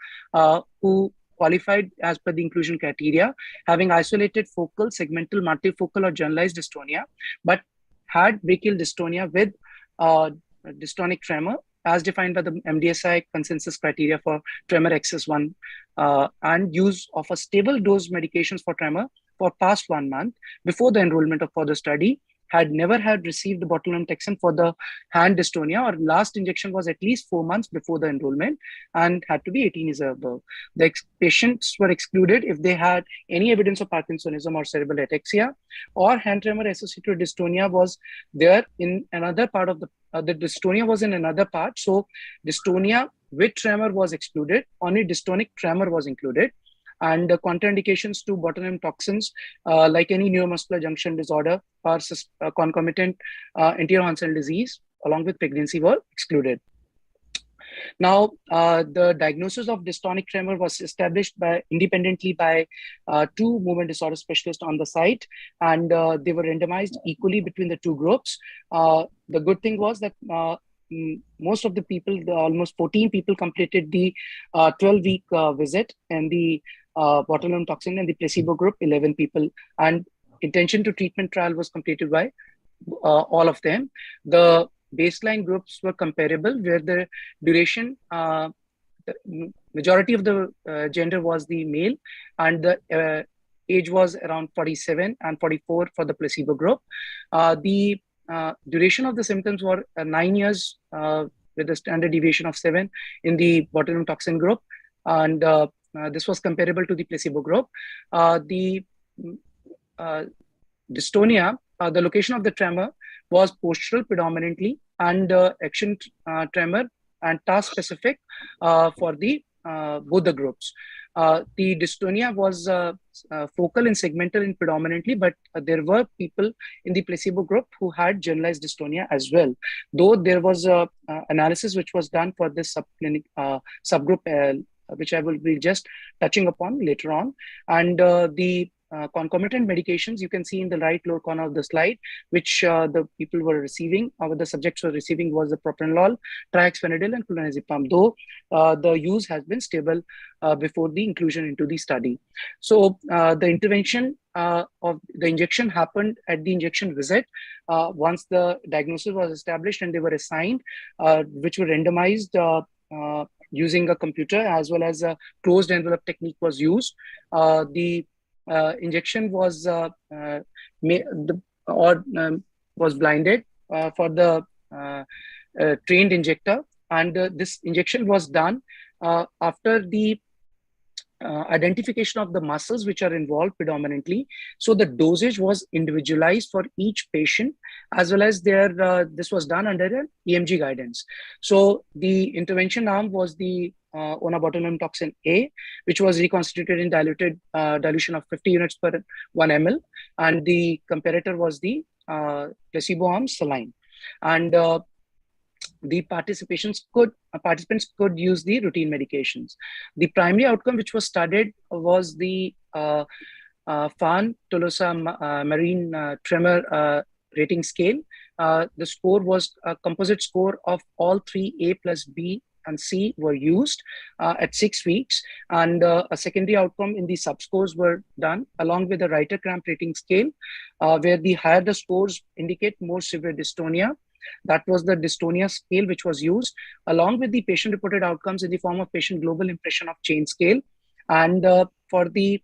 who qualified as per the inclusion criteria, having isolated focal, segmental, multifocal, or generalized dystonia, but had brachial dystonia with dystonic tremor as defined by the MDSI consensus criteria for tremor XS1, and use of a stable dose medications for tremor for past 1 month before the enrollment for the study, had never had received the botulinum toxin for the hand dystonia, or last injection was at least 4 months before the enrollment, and had to be 18 years above. The patients were excluded if they had any evidence of Parkinsonism or cerebral ataxia, or hand tremor associated dystonia was there in another part of the dystonia was in another part. So dystonia with tremor was excluded, only dystonic tremor was included. And the contraindications to botulinum toxins, like any neuromuscular junction disorder or concomitant anterior horn disease, along with pregnancy, were excluded. Now, the diagnosis of dystonic tremor was established independently by 2 movement disorder specialists on the site, and they were randomized equally between the 2 groups. The good thing was that most of the people, almost 14 people, completed the 12-week visit, and the botulinum toxin and the placebo group, 11 people, and intention to treatment trial was completed by all of them. The baseline groups were comparable, where the duration, the majority of the gender was the male, and the age was around 47 and 44 for the placebo group. The duration of the symptoms were 9 years with a standard deviation of 7 in the botulinum toxin group, and this was comparable to the placebo group. The dystonia, the location of the tremor was postural predominantly, and action tremor and task specific for the both the groups. The dystonia was focal and segmental in predominantly, but there were people in the placebo group who had generalized dystonia as well. Though there was a analysis which was done for this subgroup, which I will be just touching upon later on. And the concomitant medications you can see in the right lower corner of the slide, which the people were receiving, the subjects were receiving, was the propranolol, triaxphenadil, and clonazepam, though the use has been stable before the inclusion into the study. So the intervention of the injection happened at the injection visit. Once the diagnosis was established and they were assigned, which were randomized using a computer, as well as a closed envelope technique was used. The injection was was blinded for the trained injector, and this injection was done after the identification of the muscles which are involved predominantly. So the dosage was individualized for each patient, as well as this was done under an EMG guidance. So the intervention arm was the onabotulinum toxin A, which was reconstituted in diluted dilution of 50 units per 1 ml, and the comparator was the placebo arm saline. And the participants could use the routine medications. The primary outcome which was studied was the Fan-Tolosa Marine Tremor Rating Scale. The score was a composite score of all three, A plus B and C, were used at 6 weeks, and a secondary outcome in the subscores were done along with the Reiter Cramp Rating Scale, where the higher the scores indicate more severe dystonia. That was the dystonia scale which was used, along with the patient-reported outcomes in the form of patient global impression of change scale. And for the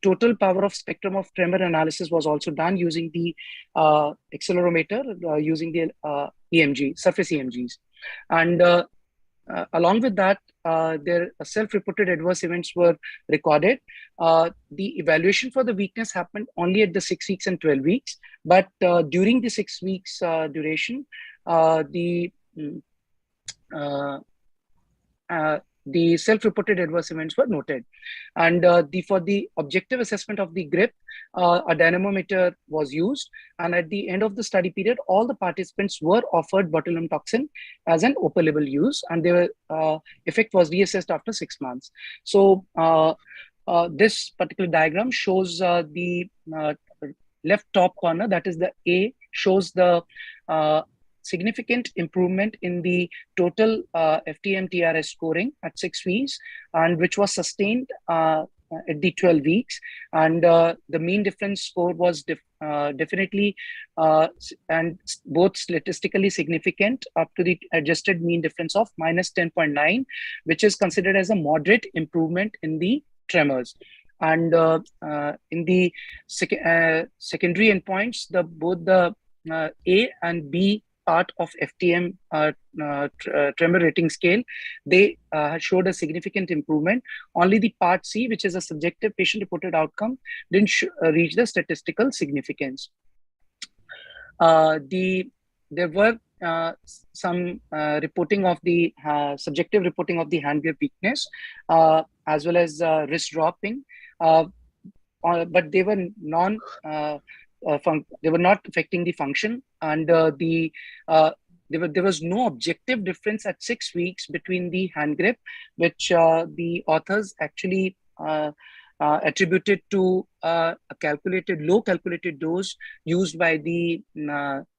total power of spectrum of tremor analysis was also done using the accelerometer, using the EMG, surface EMGs. And along with that, their self-reported adverse events were recorded. The evaluation for the weakness happened only at the 6 weeks and 12 weeks, but during the 6 weeks duration, the self-reported adverse events were noted. And for the objective assessment of the grip, a dynamometer was used. And at the end of the study period, all the participants were offered botulinum toxin as an open label use, and their effect was reassessed after 6 months. So this particular diagram shows the left top corner, that is the A, shows the significant improvement in the total FTM-TRS scoring at 6 weeks, and which was sustained at the 12 weeks. And the mean difference score was definitely and both statistically significant up to the adjusted mean difference of minus 10.9, which is considered as a moderate improvement in the tremors. And in the secondary endpoints, both the A and B part of FTM tremor rating scale, they showed a significant improvement. Only the part C, which is a subjective patient-reported outcome, didn't reach the statistical significance. There were some reporting of the subjective reporting of the hand grip weakness, as well as wrist dropping, but they were they were not affecting the function, and there was no objective difference at 6 weeks between the hand grip, which the authors actually attributed to a low calculated dose used by the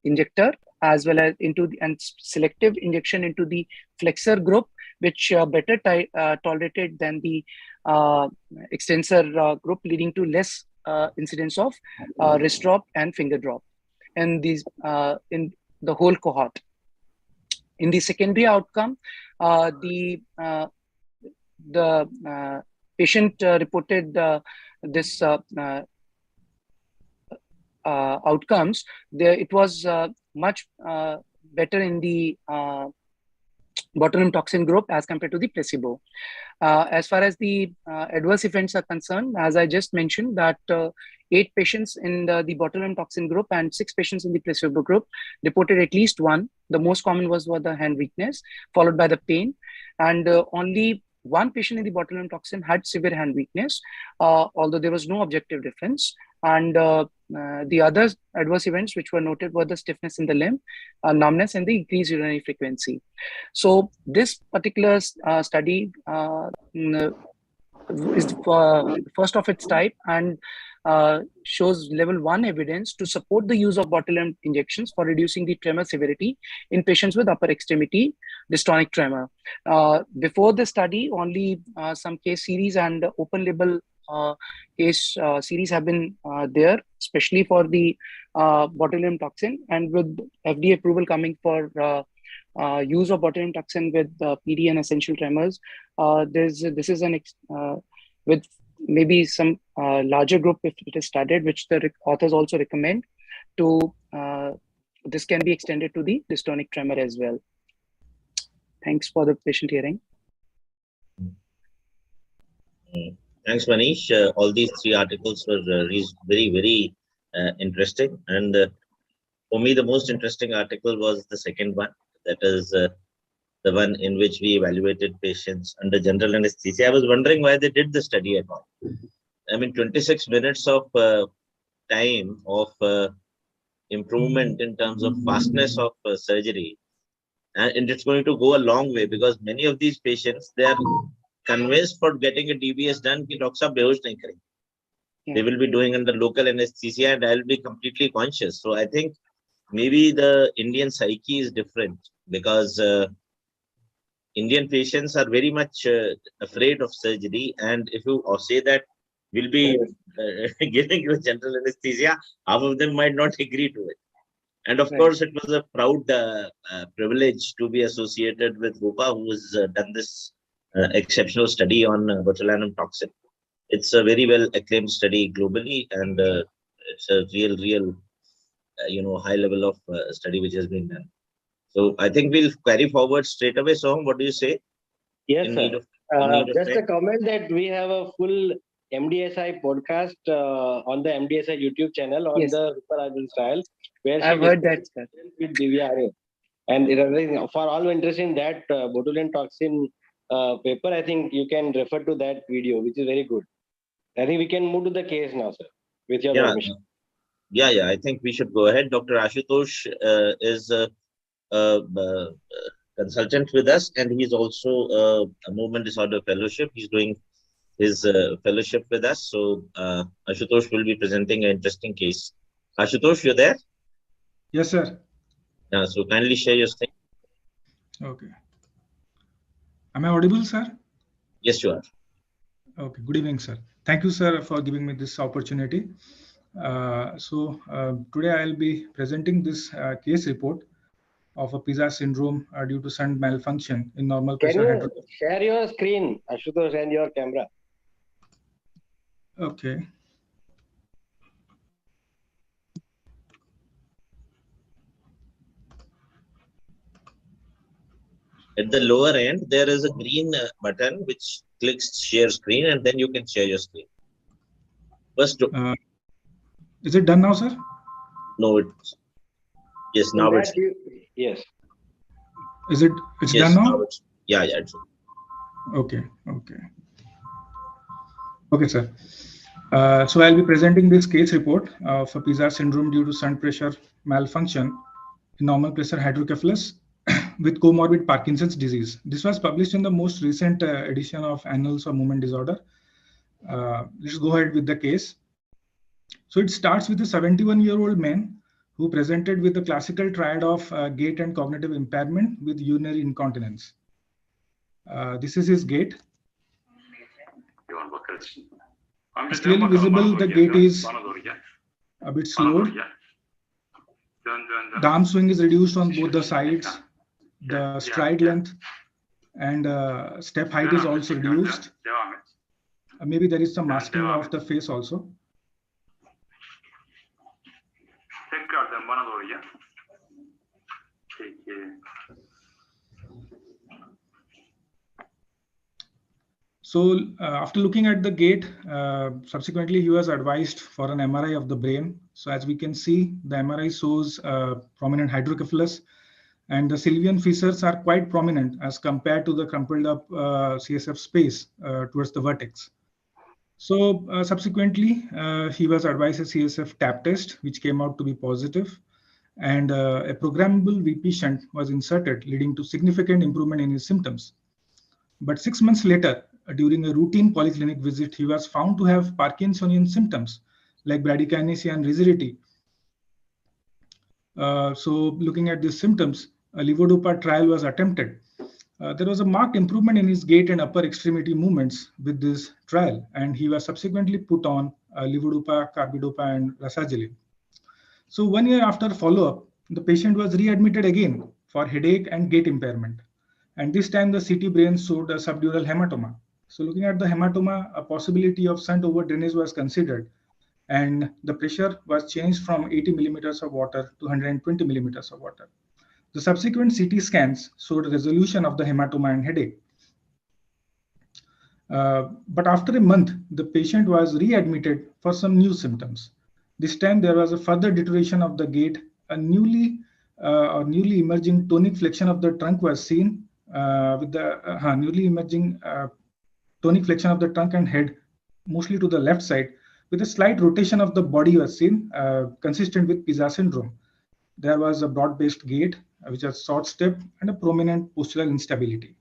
injector, as well as and selective injection into the flexor group, which better tolerated than the extensor group, leading to less incidence of wrist drop and finger drop in the whole cohort. In the secondary outcome, the patient reported this outcomes. It was much better in the botulinum toxin group as compared to the placebo. As far as the adverse events are concerned, as I just mentioned, that 8 patients in the botulinum toxin group and 6 patients in the placebo group reported at least one. The most common was the hand weakness, followed by the pain, and only one patient in the botulinum toxin had severe hand weakness, although there was no objective difference. And the other adverse events which were noted were the stiffness in the limb, numbness, and the increased urinary frequency. So this particular study is first of its type and shows level 1 evidence to support the use of botulinum injections for reducing the tremor severity in patients with upper extremity dystonic tremor. Before the study, only some case series and open label case series have been there, especially for the botulinum toxin, and with FDA approval coming for use of botulinum toxin with PD and essential tremors. This is with maybe some larger group if it is studied, which the authors also recommend to. This can be extended to the dystonic tremor as well. Thanks for the patient hearing. Thanks, Manish. All these 3 articles were very, very interesting. And for me, the most interesting article was the second one. That is the one in which we evaluated patients under general anesthesia. I was wondering why they did the study at all. I mean, 26 minutes of time of improvement in terms of fastness of surgery. And it's going to go a long way, because many of these patients, they are convinced for getting a DBS done कि doctor साहब बेहोश नहीं करेंगे. They will be doing under local anesthesia and I'll be completely conscious. So I think maybe the Indian psyche is different, because Indian patients are very much afraid of surgery. And if you say that we'll be giving you general anesthesia, half of them might not agree to it. And of course, it was a proud privilege to be associated with Rupa, who has done this exceptional study on botulinum toxin. It's a very well acclaimed study globally, and it's a real high level of study which has been done. So I think we'll carry forward straight away. So what do you say? Yes, sir. Just a comment that we have a full MDSI podcast on the MDSI YouTube channel on the Rupa style, where I've heard that, sir. With Divya. And for all interested in that botulinum toxin paper, I think you can refer to that video, which is very good. I think we can move to the case now, sir, with your permission. Yeah. I think we should go ahead. Dr. Ashutosh is a consultant with us, and he's also a movement disorder fellowship. He's doing his fellowship with us. So Ashutosh will be presenting an interesting case. Ashutosh, you're there? Yes, sir. Yeah, so kindly share your screen. Okay. Am I audible, sir? Yes, you are. Okay. Good evening, sir. Thank you, sir, for giving me this opportunity. Today I'll be presenting this case report of a Pisa syndrome due to shunt malfunction in normal pressure. Can you share your screen, Ashutosh, and your camera? Okay. At the lower end, there is a green button which clicks share screen, and then you can share your screen. First, is it done now, sir? No, it's yes. Now it's yes. Is it? It's done now. Yeah. It's okay. Okay, sir. So I'll be presenting this case report for Pisa syndrome due to shunt pressure malfunction in normal pressure hydrocephalus with comorbid Parkinson's disease. This was published in the most recent edition of Annals of Movement Disorder. Let's go ahead with the case. So it starts with a 71-year-old man who presented with the classical triad of gait and cognitive impairment with urinary incontinence. This is his gait. It's clearly visible the gait is a bit slowed. The arm swing is reduced on both the sides. The stride length and step height is also reduced. Maybe there is some masking of the face also. So after looking at the gait, subsequently he was advised for an MRI of the brain. So as we can see, the MRI shows prominent hydrocephalus, and the sylvian fissures are quite prominent as compared to the crumpled up CSF space towards the vertex. So subsequently, he was advised a CSF tap test, which came out to be positive, and a programmable VP shunt was inserted, leading to significant improvement in his symptoms. But 6 months later, during a routine polyclinic visit, he was found to have Parkinsonian symptoms like bradykinesia and rigidity. So looking at these symptoms, a levodopa trial was attempted. There was a marked improvement in his gait and upper extremity movements with this trial, and he was subsequently put on levodopa, carbidopa, and rasagiline. So 1 year after follow-up, the patient was readmitted again for headache and gait impairment. And this time the CT brain showed a subdural hematoma. So looking at the hematoma, a possibility of shunt over drainage was considered, and the pressure was changed from 80 millimeters of water to 120 millimeters of water. The subsequent CT scans showed resolution of the hematoma and headache. But after a month, the patient was readmitted for some new symptoms. This time there was a further deterioration of the gait. A newly emerging tonic flexion of the trunk was seen with the newly emerging tonic flexion of the trunk and head, mostly to the left side, with a slight rotation of the body was seen, consistent with Pisa syndrome. There was a broad-based gait, which was short step, and a prominent postural instability.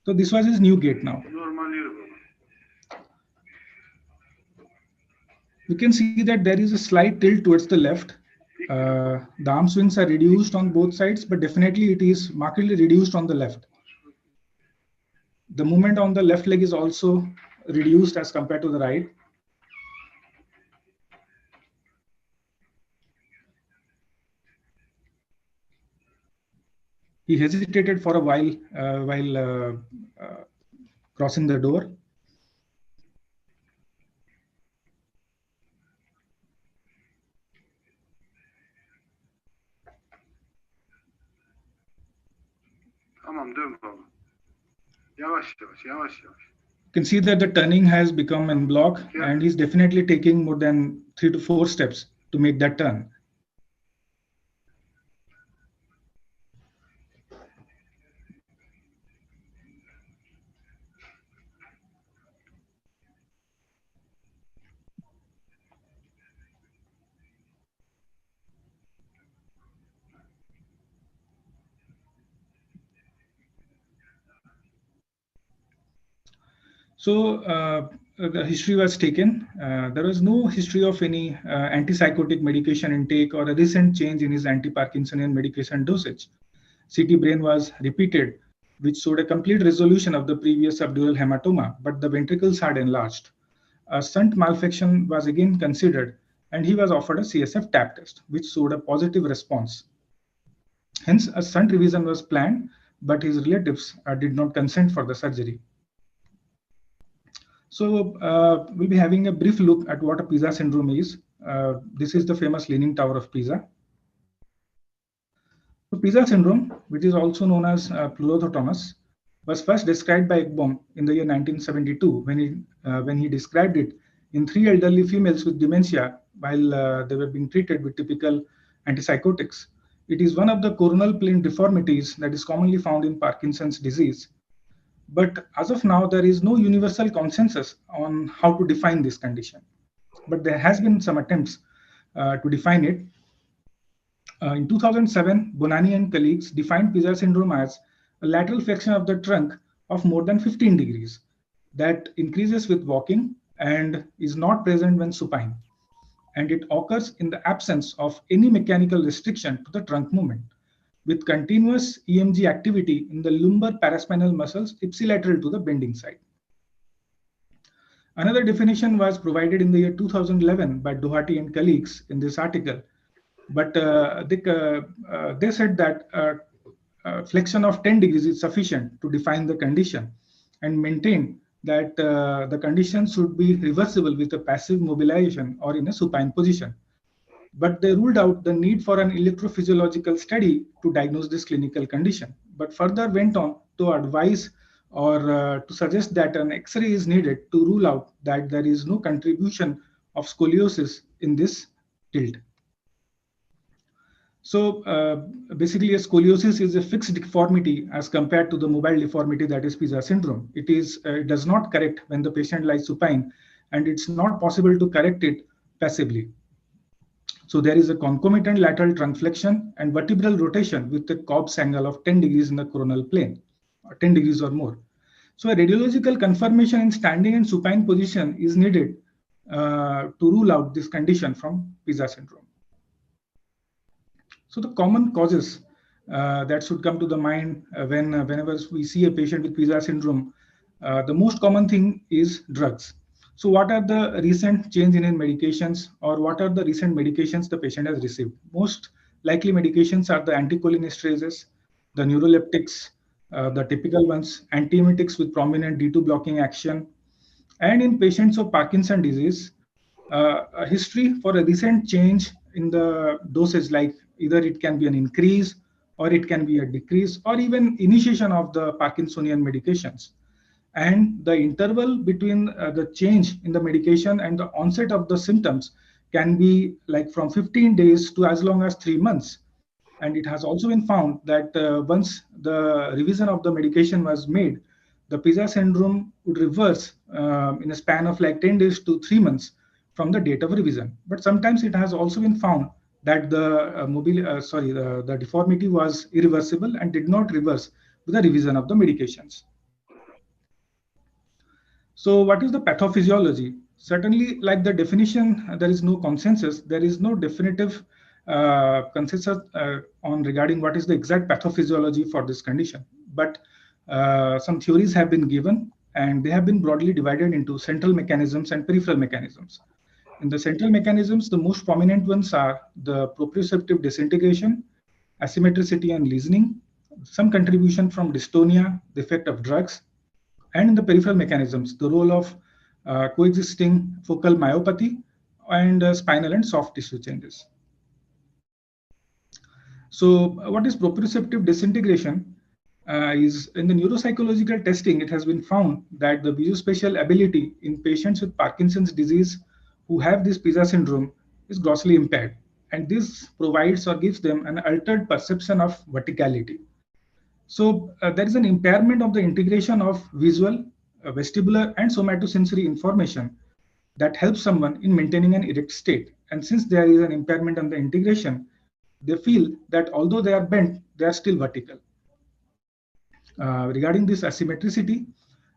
So this was his new gait now. You can see that there is a slight tilt towards the left. The arm swings are reduced on both sides, but definitely it is markedly reduced on the left. The movement on the left leg is also reduced as compared to the right. He hesitated for a while crossing the door. You can see that the turning has become en bloc, and he's definitely taking more than 3 to 4 steps to make that turn. So the history was taken. There was no history of any antipsychotic medication intake or a recent change in his anti-Parkinsonian medication dosage. CT brain was repeated, which showed a complete resolution of the previous subdural hematoma, but the ventricles had enlarged. A shunt malfunction was again considered, and he was offered a CSF tap test, which showed a positive response. Hence, a shunt revision was planned, but his relatives did not consent for the surgery. So we'll be having a brief look at what a Pisa syndrome is. This is the famous Leaning Tower of Pisa. So Pisa syndrome, which is also known as pleurodhotomas, was first described by Ekbom in the year 1972 when he described it in 3 elderly females with dementia while they were being treated with typical antipsychotics. It is one of the coronal plane deformities that is commonly found in Parkinson's disease. But as of now, there is no universal consensus on how to define this condition. But there has been some attempts to define it. In 2007, Bonanni and colleagues defined Pisa syndrome as a lateral flexion of the trunk of more than 15 degrees that increases with walking and is not present when supine. And it occurs in the absence of any mechanical restriction to the trunk movement, with continuous EMG activity in the lumbar paraspinal muscles ipsilateral to the bending side. Another definition was provided in the year 2011 by Doherty and colleagues in this article, but they said that flexion of 10 degrees is sufficient to define the condition and maintain that the condition should be reversible with a passive mobilization or in a supine position. But they ruled out the need for an electrophysiological study to diagnose this clinical condition, but further went on to advise or to suggest that an X-ray is needed to rule out that there is no contribution of scoliosis in this tilt. So basically, a scoliosis is a fixed deformity as compared to the mobile deformity that is Pisa syndrome. It does not correct when the patient lies supine, and it's not possible to correct it passively. So there is a concomitant lateral trunk flexion and vertebral rotation with a Cobb's angle of 10 degrees in the coronal plane, or 10 degrees or more. So a radiological confirmation in standing and supine position is needed to rule out this condition from Pisa syndrome. So the common causes that should come to the mind whenever we see a patient with Pisa syndrome, the most common thing is drugs. So what are the recent change in medications, or what are the recent medications the patient has received? Most likely medications are the anticholinesterases, the neuroleptics, the typical ones, antiemetics with prominent D2 blocking action. And in patients of Parkinson disease, a history for a recent change in the dosage, like either it can be an increase or it can be a decrease or even initiation of the Parkinsonian medications. And the interval between the change in the medication and the onset of the symptoms can be like from 15 days to as long as 3 months. And it has also been found that once the revision of the medication was made, the Pisa syndrome would reverse in a span of like 10 days to 3 months from the date of revision. But sometimes it has also been found that the deformity was irreversible and did not reverse with the revision of the medications. So what is the pathophysiology? Certainly, like the definition, there is no consensus. There is no definitive consensus on regarding what is the exact pathophysiology for this condition. But some theories have been given, and they have been broadly divided into central mechanisms and peripheral mechanisms. In the central mechanisms, the most prominent ones are the proprioceptive disintegration, asymmetricity and lesioning, some contribution from dystonia, the effect of drugs, and in the peripheral mechanisms, the role of coexisting focal myopathy and spinal and soft tissue changes. So what is proprioceptive disintegration? Is in the neuropsychological testing, it has been found that the visuospatial ability in patients with Parkinson's disease who have this Pisa syndrome is grossly impaired. And this provides or gives them an altered perception of verticality. So there is an impairment of the integration of visual, vestibular, and somatosensory information that helps someone in maintaining an erect state. And since there is an impairment on the integration, they feel that although they are bent, they are still vertical. Regarding this asymmetricity,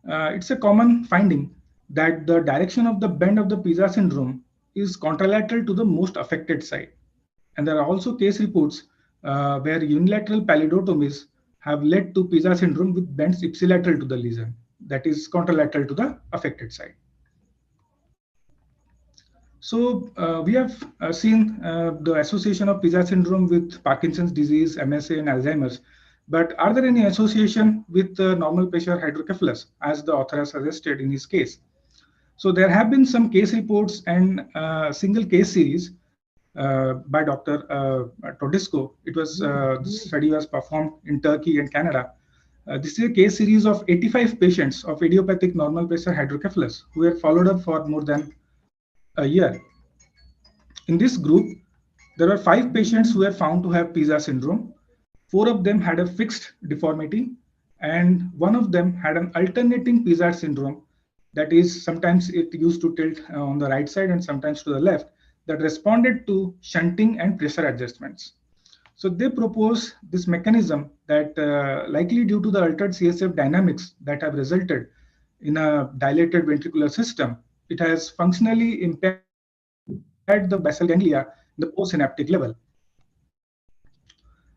it's a common finding that the direction of the bend of the Pisa syndrome is contralateral to the most affected side. And there are also case reports where unilateral pallidotomies have led to Pisa syndrome with bends ipsilateral to the lesion, that is contralateral to the affected side. So we have seen the association of Pisa syndrome with Parkinson's disease, MSA, and Alzheimer's. But are there any association with normal pressure hydrocephalus, as the author has suggested in his case? So there have been some case reports and single case series by Dr. Todisco. It was this study was performed in Turkey and Canada. This is a case series of 85 patients of idiopathic normal pressure hydrocephalus who were followed up for more than a year. In this group, there were 5 patients who were found to have Pisa syndrome. 4 of them had a fixed deformity, and 1 of them had an alternating Pisa syndrome. That is, sometimes it used to tilt on the right side and sometimes to the left, that responded to shunting and pressure adjustments. So they propose this mechanism that likely due to the altered CSF dynamics that have resulted in a dilated ventricular system, it has functionally impaired the basal ganglia in the postsynaptic level.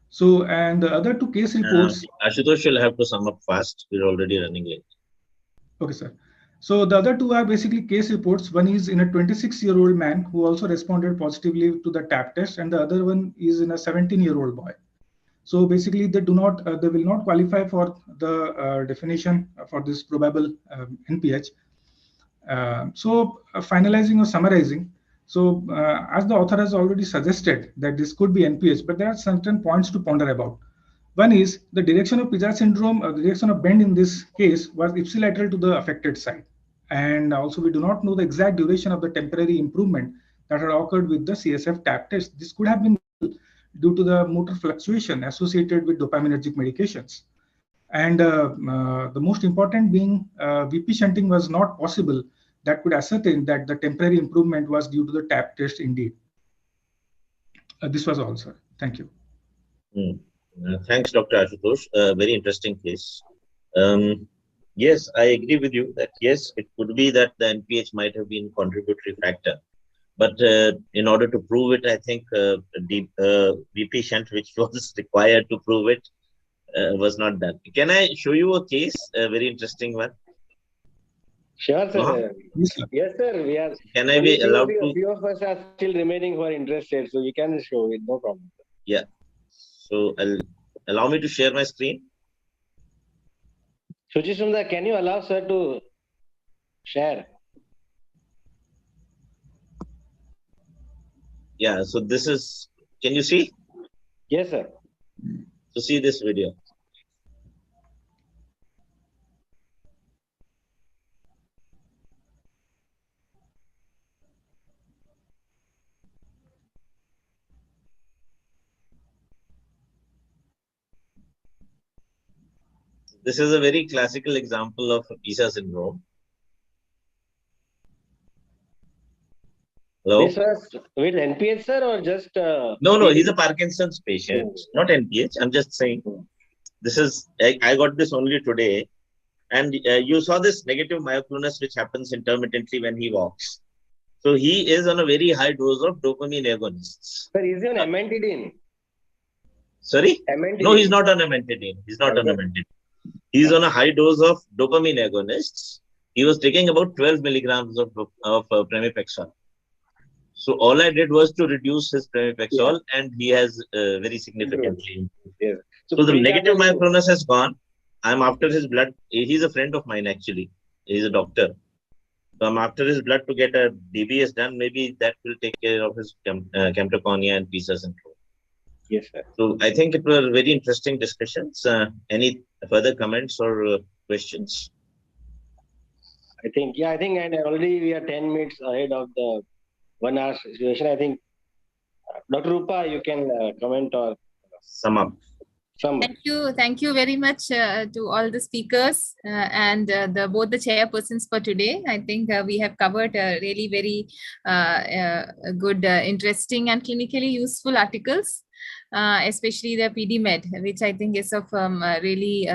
So, and the other 2 case reports... Ashutosh will have to sum up fast. We're already running late. Okay, sir. So the other 2 are basically case reports. One is in a 26-year-old man who also responded positively to the TAP test, and the other one is in a 17-year-old boy. So basically, they will not qualify for the definition for this probable NPH. Finalizing or summarizing. So as the author has already suggested that this could be NPH, but there are certain points to ponder about. One is the direction of Pisa syndrome, the direction of bend in this case was ipsilateral to the affected side. And also we do not know the exact duration of the temporary improvement that had occurred with the CSF tap test. This could have been due to the motor fluctuation associated with dopaminergic medications. And the most important being VP shunting was not possible that could ascertain that the temporary improvement was due to the tap test indeed. This was all, sir. Thank you. Thanks, Dr. Ashutosh. Very interesting case. Yes, I agree with you that yes, it could be that the NPH might have been contributory factor. But in order to prove it, I think the VP shunt, which was required to prove it, was not done. Can I show you a case, a very interesting one? Sure, sir. Yes, sir. We are. Can I be allowed to? A few of us are still remaining who are interested, so we can show it, no problem. Yeah. So allow me to share my screen. Suchi Sundar, can you allow sir to share? Yeah. So this is. Can you see? Yes, sir. So see this video. This is a very classical example of Pisa syndrome. Hello? This was with NPH, sir, or just... No, he's a Parkinson's patient, not NPH. I'm just saying. This is, I got this only today. And you saw this negative myoclonus, which happens intermittently when he walks. So he is on a very high dose of dopamine agonists. Sir, is he on amantadine? Sorry? Amantadine. No, he's not on amantadine. He's not on amantadine. He's on a high dose of dopamine agonists. He was taking about 12 milligrams of pramipexole. So all I did was to reduce his pramipexole, and he has very significantly improved. Yeah. So the negative myoclonus has gone. I'm after his blood. He's a friend of mine, actually. He's a doctor. So I'm after his blood to get a DBS done. Maybe that will take care of his camptoconia and Pisa syndrome. Yes, sir. So I think it were very interesting discussions. Any further comments or questions? I think, and already we are 10 minutes ahead of the 1 hour situation. I think, Dr. Rupa, you can comment or Sum up. Thank you very much to all the speakers and both the chairpersons for today. I think we have covered really very good, interesting and clinically useful articles. Especially the PD Med, which I think is of really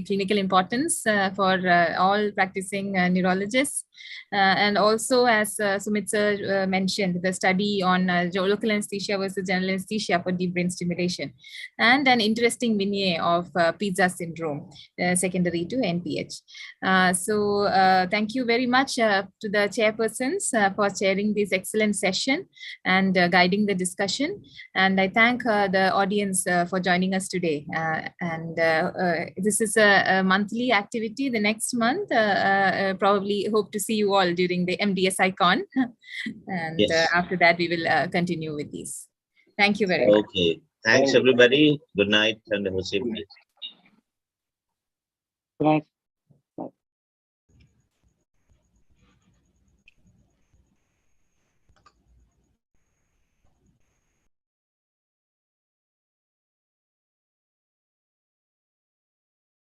clinical importance for all practicing neurologists. And also, as Sumit sir mentioned, the study on local anesthesia versus general anesthesia for deep brain stimulation, and an interesting vignette of Pisa syndrome, secondary to NPH. So thank you very much to the chairpersons for chairing this excellent session and guiding the discussion. And I thank the audience for joining us today. And this is a monthly activity. The next month, probably hope to see you all during the MDS Icon. And yes. After that, we will continue with these. Thank you very much. Okay. Thanks, everybody. Good night and have a safe day. Good night.